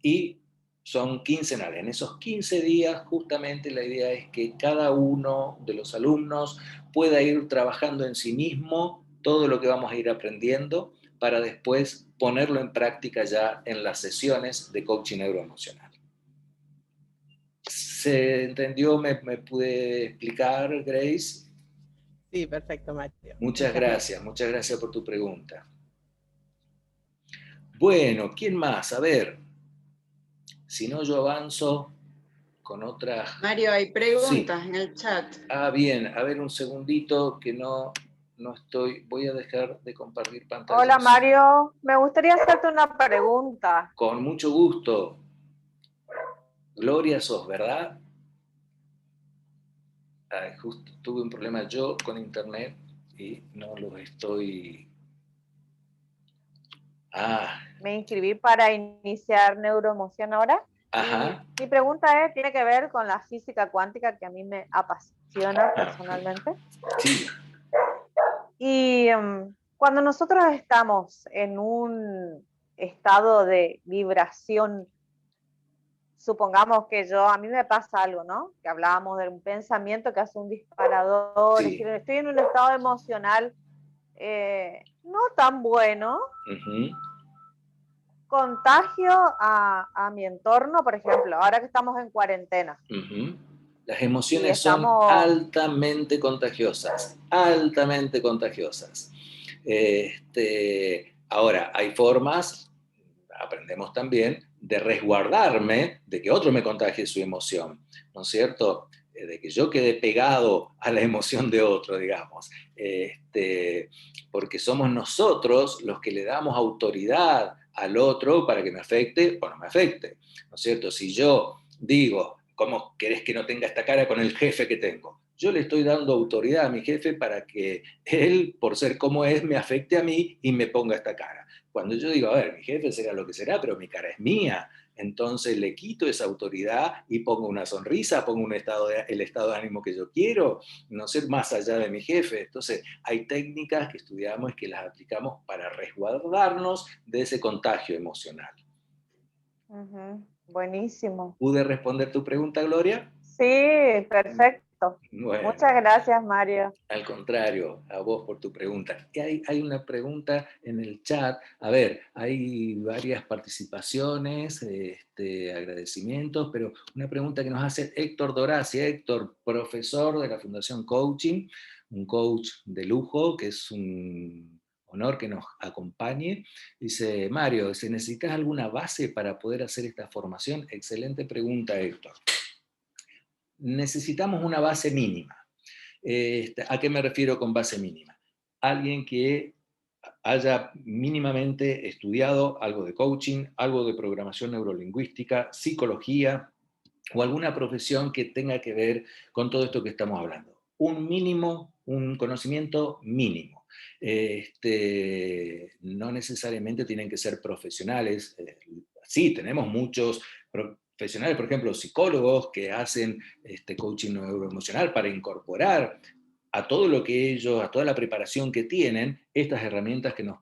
S1: y son quincenales. En esos 15 días justamente la idea es que cada uno de los alumnos pueda ir trabajando en sí mismo todo lo que vamos a ir aprendiendo para después ponerlo en práctica ya en las sesiones de coaching neuroemocional. ¿Se entendió? ¿Me pude explicar, Grace?
S6: Sí, perfecto, Mario.
S1: Muchas gracias por tu pregunta. Bueno, ¿quién más? A ver, si no yo avanzo con otras...
S7: Mario, hay preguntas en el chat.
S1: Bien, a ver un segundito que no estoy... Voy a dejar de compartir pantalla.
S8: Hola Mario, me gustaría hacerte una pregunta.
S1: Con mucho gusto. Gloria sos, ¿verdad? Justo tuve un problema yo con internet y no lo estoy...
S8: Me inscribí para iniciar neuroemoción ahora.
S1: Ajá.
S8: Mi pregunta tiene que ver con la física cuántica, que a mí me apasiona personalmente.
S1: Sí.
S8: Y cuando nosotros estamos en un estado de vibración, supongamos que a mí me pasa algo, ¿no? Que hablábamos de un pensamiento que hace un disparador,
S1: Sí.
S8: estoy en un estado emocional no tan bueno, contagio a mi entorno, por ejemplo, ahora que estamos en cuarentena.
S1: Las emociones son altamente contagiosas, altamente contagiosas. Ahora, hay formas, aprendemos también, de resguardarme de que otro me contagie su emoción, ¿no es cierto? De que yo quede pegado a la emoción de otro, digamos. Porque somos nosotros los que le damos autoridad al otro para que me afecte o no me afecte, ¿no es cierto? Si yo digo, ¿cómo querés que no tenga esta cara con el jefe que tengo? Yo le estoy dando autoridad a mi jefe para que él, por ser como es, me afecte a mí y me ponga esta cara. Cuando yo digo, a ver, mi jefe será lo que será, pero mi cara es mía, entonces le quito esa autoridad y pongo una sonrisa, pongo el estado de ánimo que yo quiero, no ser más allá de mi jefe. Entonces hay técnicas que estudiamos y que las aplicamos para resguardarnos de ese contagio emocional.
S8: Buenísimo.
S1: ¿Pude responder tu pregunta, Gloria?
S8: Sí, perfecto. esto.
S1: Bueno,
S8: muchas gracias, Mario.
S1: Al contrario, a vos por tu pregunta. Y hay una pregunta en el chat. A ver, hay varias participaciones, agradecimientos, pero una pregunta que nos hace Héctor Doracia. Héctor, profesor de la Fundación Coaching, un coach de lujo, que es un honor que nos acompañe. Dice, Mario, ¿se necesitas alguna base para poder hacer esta formación? Excelente pregunta, Héctor. Necesitamos una base mínima. ¿A qué me refiero con base mínima? Alguien que haya mínimamente estudiado algo de coaching, algo de programación neurolingüística, psicología o alguna profesión que tenga que ver con todo esto que estamos hablando. Un mínimo, un conocimiento mínimo. No necesariamente tienen que ser profesionales. Sí, tenemos muchos profesionales, por ejemplo, psicólogos que hacen coaching neuroemocional para incorporar a todo lo que ellos, a toda la preparación que tienen, estas herramientas que nos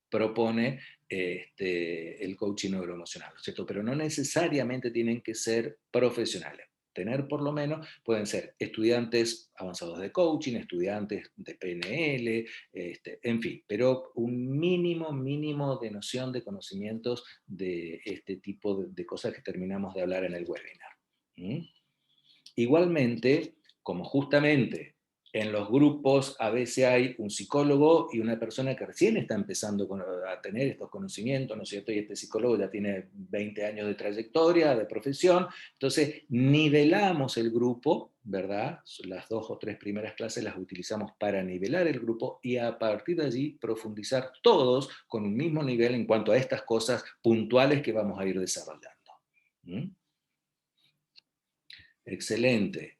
S1: propone el coaching neuroemocional, ¿cierto? Pero no necesariamente tienen que ser profesionales. Tener por lo menos, pueden ser estudiantes avanzados de coaching, estudiantes de PNL, en fin, pero un mínimo de noción de conocimientos de este tipo de cosas que terminamos de hablar en el webinar. Igualmente, como justamente en los grupos a veces hay un psicólogo y una persona que recién está empezando a tener estos conocimientos, ¿no es cierto? Y este psicólogo ya tiene 20 años de trayectoria, de profesión, entonces nivelamos el grupo, ¿verdad? Las 2 o 3 primeras clases las utilizamos para nivelar el grupo y a partir de allí profundizar todos con un mismo nivel en cuanto a estas cosas puntuales que vamos a ir desarrollando. Excelente.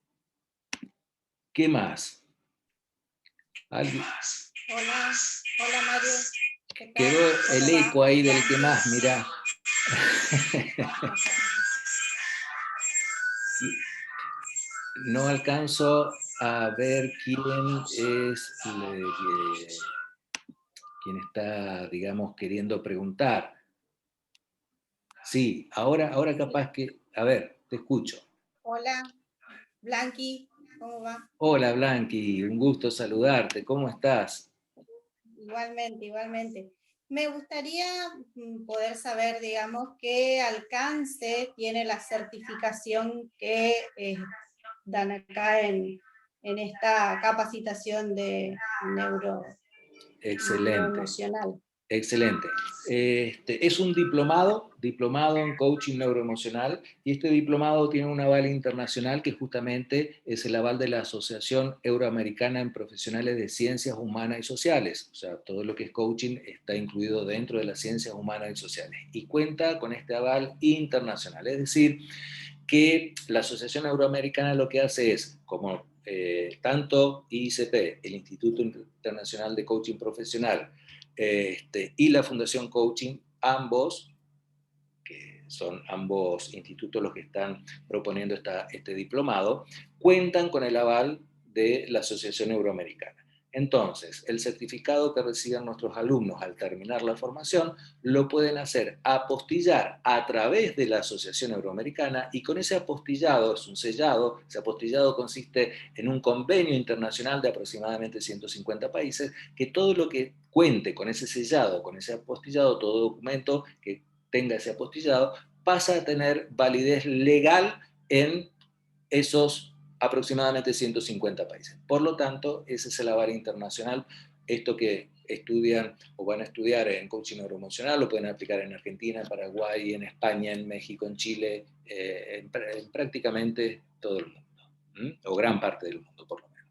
S1: ¿Qué más? ¿Alguien?
S9: Hola Mario.
S1: Quedó el eco ahí del que más, mirá. No alcanzo a ver quién es quien está, digamos, queriendo preguntar. Sí, ahora capaz que... A ver, te escucho.
S9: Hola, Blanqui, ¿cómo va?
S1: Hola, Blanqui, un gusto saludarte. ¿Cómo estás?
S9: Igualmente. Me gustaría poder saber, digamos, qué alcance tiene la certificación que dan acá en esta capacitación de neuroemocional.
S1: Excelente. Es un diplomado en coaching neuroemocional, y este diplomado tiene un aval internacional que justamente es el aval de la Asociación Euroamericana en Profesionales de Ciencias Humanas y Sociales. O sea, todo lo que es coaching está incluido dentro de las ciencias humanas y sociales y cuenta con este aval internacional. Es decir, que la Asociación Euroamericana lo que hace es, como tanto IICP, el Instituto Internacional de Coaching Profesional, y la Fundación Coaching, ambos, que son ambos institutos los que están proponiendo este diplomado, cuentan con el aval de la Asociación Euroamericana. Entonces, el certificado que reciban nuestros alumnos al terminar la formación lo pueden hacer apostillar a través de la Asociación Euroamericana, y con ese apostillado, es un sellado, ese apostillado consiste en un convenio internacional de aproximadamente 150 países, que todo lo que cuente con ese sellado, con ese apostillado, todo documento que tenga ese apostillado, pasa a tener validez legal en esos aproximadamente 150 países. Por lo tanto, ese es el aval internacional. Esto que estudian o van a estudiar en coaching neuroemocional lo pueden aplicar en Argentina, en Paraguay, en España, en México, en Chile, en prácticamente todo el mundo, o gran parte del mundo, por lo menos.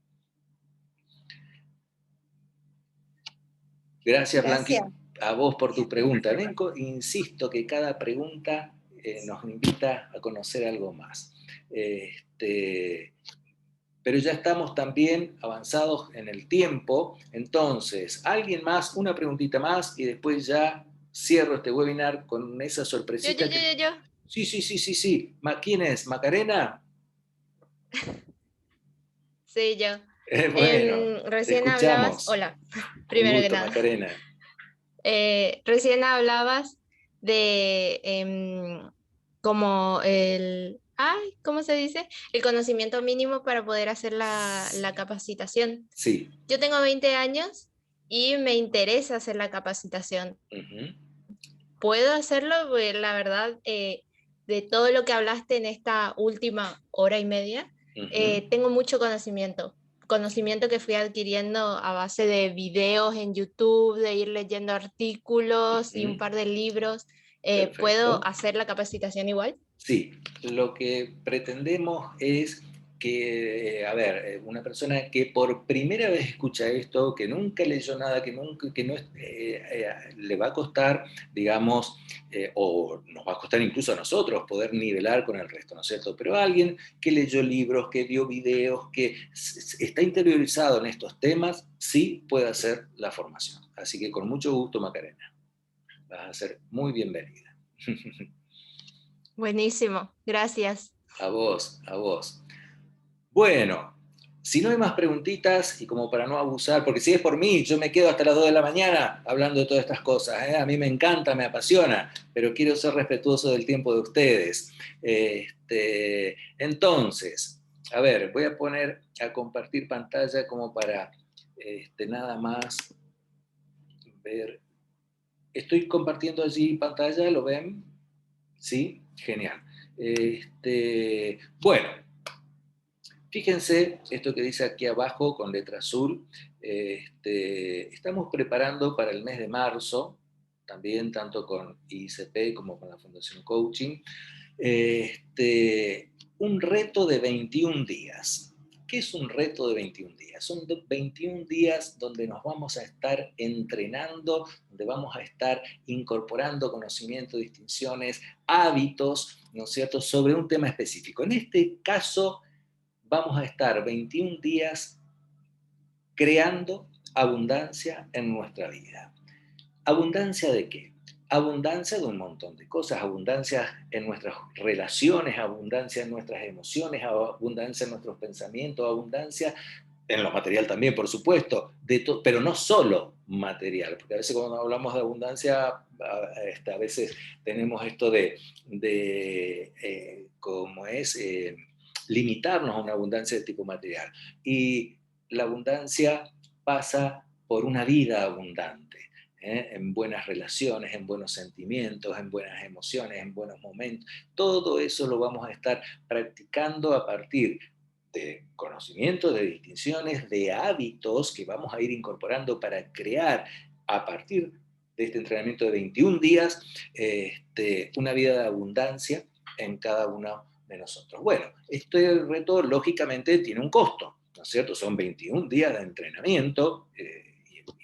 S1: Gracias, Blanqui, a vos por tu pregunta. Insisto que cada pregunta nos invita a conocer algo más. Pero ya estamos también avanzados en el tiempo. Entonces, ¿alguien más? Una preguntita más y después ya cierro este webinar con esa sorpresita.
S10: Yo.
S1: Sí. ¿Quién es? ¿Macarena?
S10: Sí, yo.
S1: Bueno,
S10: recién
S1: te
S10: hablabas... Hola, primero
S1: gusto,
S10: que nada.
S1: Macarena.
S10: Recién hablabas de como ¿cómo se dice? El conocimiento mínimo para poder hacer la capacitación.
S1: Sí.
S10: Yo tengo 20 años y me interesa hacer la capacitación. ¿Puedo hacerlo? Pues, la verdad, de todo lo que hablaste en esta última hora y media, tengo mucho conocimiento que fui adquiriendo a base de videos en YouTube, de ir leyendo artículos y un par de libros. ¿Puedo hacer la capacitación igual?
S1: Sí, lo que pretendemos es que, a ver, una persona que por primera vez escucha esto, que nunca leyó nada, que no le va a costar, digamos, o nos va a costar incluso a nosotros poder nivelar con el resto, ¿no es cierto? Pero alguien que leyó libros, que vio videos, que está interiorizado en estos temas, sí puede hacer la formación. Así que con mucho gusto, Macarena, vas a ser muy bienvenida.
S10: Buenísimo, gracias.
S1: A vos, a vos. Bueno, si no hay más preguntitas, y como para no abusar, porque si es por mí, yo me quedo hasta las 2 de la mañana hablando de todas estas cosas, ¿eh? A mí me encanta, me apasiona, pero quiero ser respetuoso del tiempo de ustedes. Entonces, a ver, voy a poner a compartir pantalla como para nada más ver. Estoy compartiendo allí pantalla, ¿lo ven? ¿Sí? Genial. Bueno, fíjense esto que dice aquí abajo con letra azul. Estamos preparando para el mes de marzo, también tanto con ICP como con la Fundación Coaching, un reto de 21 días. ¿Qué es un reto de 21 días? Son 21 días donde nos vamos a estar entrenando, donde vamos a estar incorporando conocimiento, distinciones, hábitos, ¿no es cierto?, sobre un tema específico. En este caso, vamos a estar 21 días creando abundancia en nuestra vida. ¿Abundancia de qué? Abundancia de un montón de cosas, abundancia en nuestras relaciones, abundancia en nuestras emociones, abundancia en nuestros pensamientos, abundancia en lo material también, por supuesto, pero no solo material, porque a veces cuando hablamos de abundancia, a veces tenemos esto ¿cómo es? Limitarnos a una abundancia de tipo material. Y la abundancia pasa por una vida abundante. En buenas relaciones, en buenos sentimientos, en buenas emociones, en buenos momentos. Todo eso lo vamos a estar practicando a partir de conocimientos, de distinciones, de hábitos que vamos a ir incorporando para crear a partir de este entrenamiento de 21 días una vida de abundancia en cada uno de nosotros. Bueno, este reto lógicamente tiene un costo, ¿no es cierto? Son 21 días de entrenamiento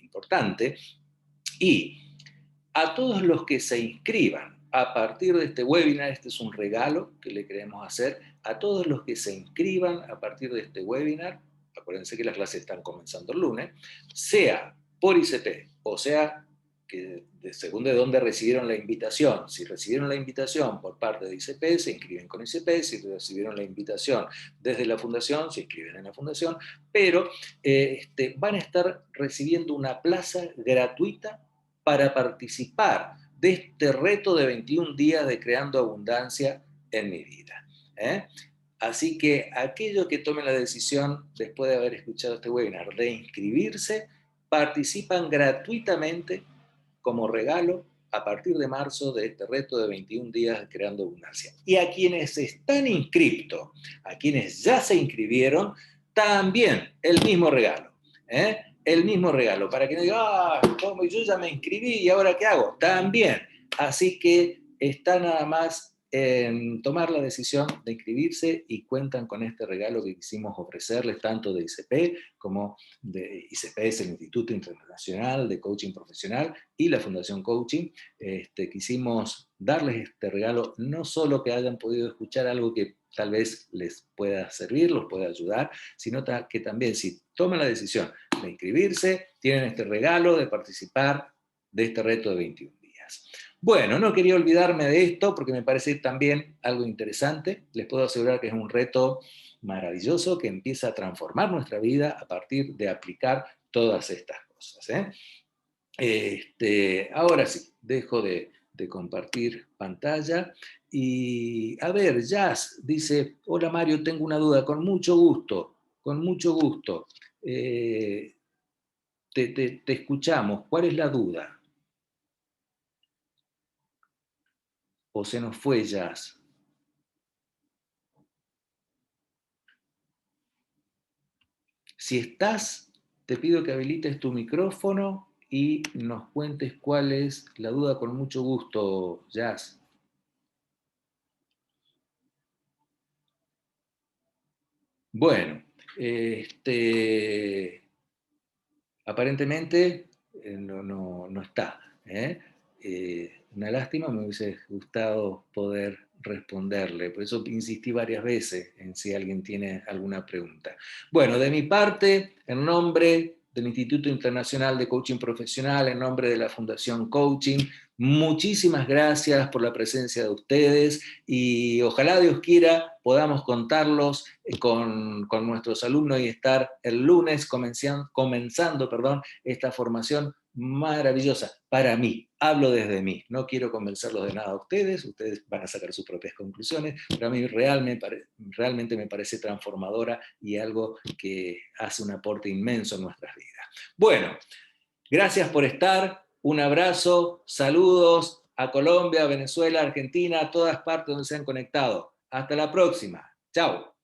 S1: importante. Y a todos los que se inscriban a partir de este webinar, este es un regalo que le queremos hacer, a todos los que se inscriban a partir de este webinar, acuérdense que las clases están comenzando el lunes, sea por ICP, o sea, que según de dónde recibieron la invitación. Si recibieron la invitación por parte de ICP, se inscriben con ICP, si recibieron la invitación desde la fundación, se inscriben en la fundación, pero van a estar recibiendo una plaza gratuita para participar de este reto de 21 días de Creando Abundancia en mi vida. Así que aquellos que tomen la decisión, después de haber escuchado este webinar, de inscribirse, participan gratuitamente como regalo a partir de marzo de este reto de 21 días de Creando Abundancia. Y a quienes están inscriptos, a quienes ya se inscribieron, también el mismo regalo. El mismo regalo, para que no diga, ¿cómo? Yo ya me inscribí y ahora ¿qué hago? También. Así que está nada más en tomar la decisión de inscribirse y cuentan con este regalo que quisimos ofrecerles tanto de ICP como de ICP, es el Instituto Internacional de Coaching Profesional, y la Fundación Coaching. Quisimos darles este regalo, no solo que hayan podido escuchar algo que tal vez les pueda servir, los pueda ayudar, sino que también si toman la decisión de inscribirse, tienen este regalo de participar de este reto de 21 días. Bueno, no quería olvidarme de esto porque me parece también algo interesante. Les puedo asegurar que es un reto maravilloso que empieza a transformar nuestra vida a partir de aplicar todas estas cosas. Ahora sí, dejo de compartir pantalla Y a ver, Jazz dice, hola Mario, tengo una duda, con mucho gusto, con mucho gusto. Te escuchamos, ¿cuál es la duda? ¿O se nos fue Jazz? Si estás, te pido que habilites tu micrófono y nos cuentes cuál es la duda con mucho gusto, Jazz. Bueno, aparentemente no está. Una lástima, me hubiese gustado poder responderle, por eso insistí varias veces en si alguien tiene alguna pregunta. Bueno, de mi parte, en nombre del Instituto Internacional de Coaching Profesional, en nombre de la Fundación Coaching, muchísimas gracias por la presencia de ustedes y ojalá Dios quiera podamos contarlos con nuestros alumnos y estar el lunes comenzando esta formación maravillosa para mí. Hablo desde mí, no quiero convencerlos de nada a ustedes van a sacar sus propias conclusiones, pero a mí realmente me parece transformadora y algo que hace un aporte inmenso en nuestras vidas. Bueno, gracias por estar, un abrazo, saludos a Colombia, Venezuela, Argentina, a todas partes donde se han conectado. Hasta la próxima. Chao.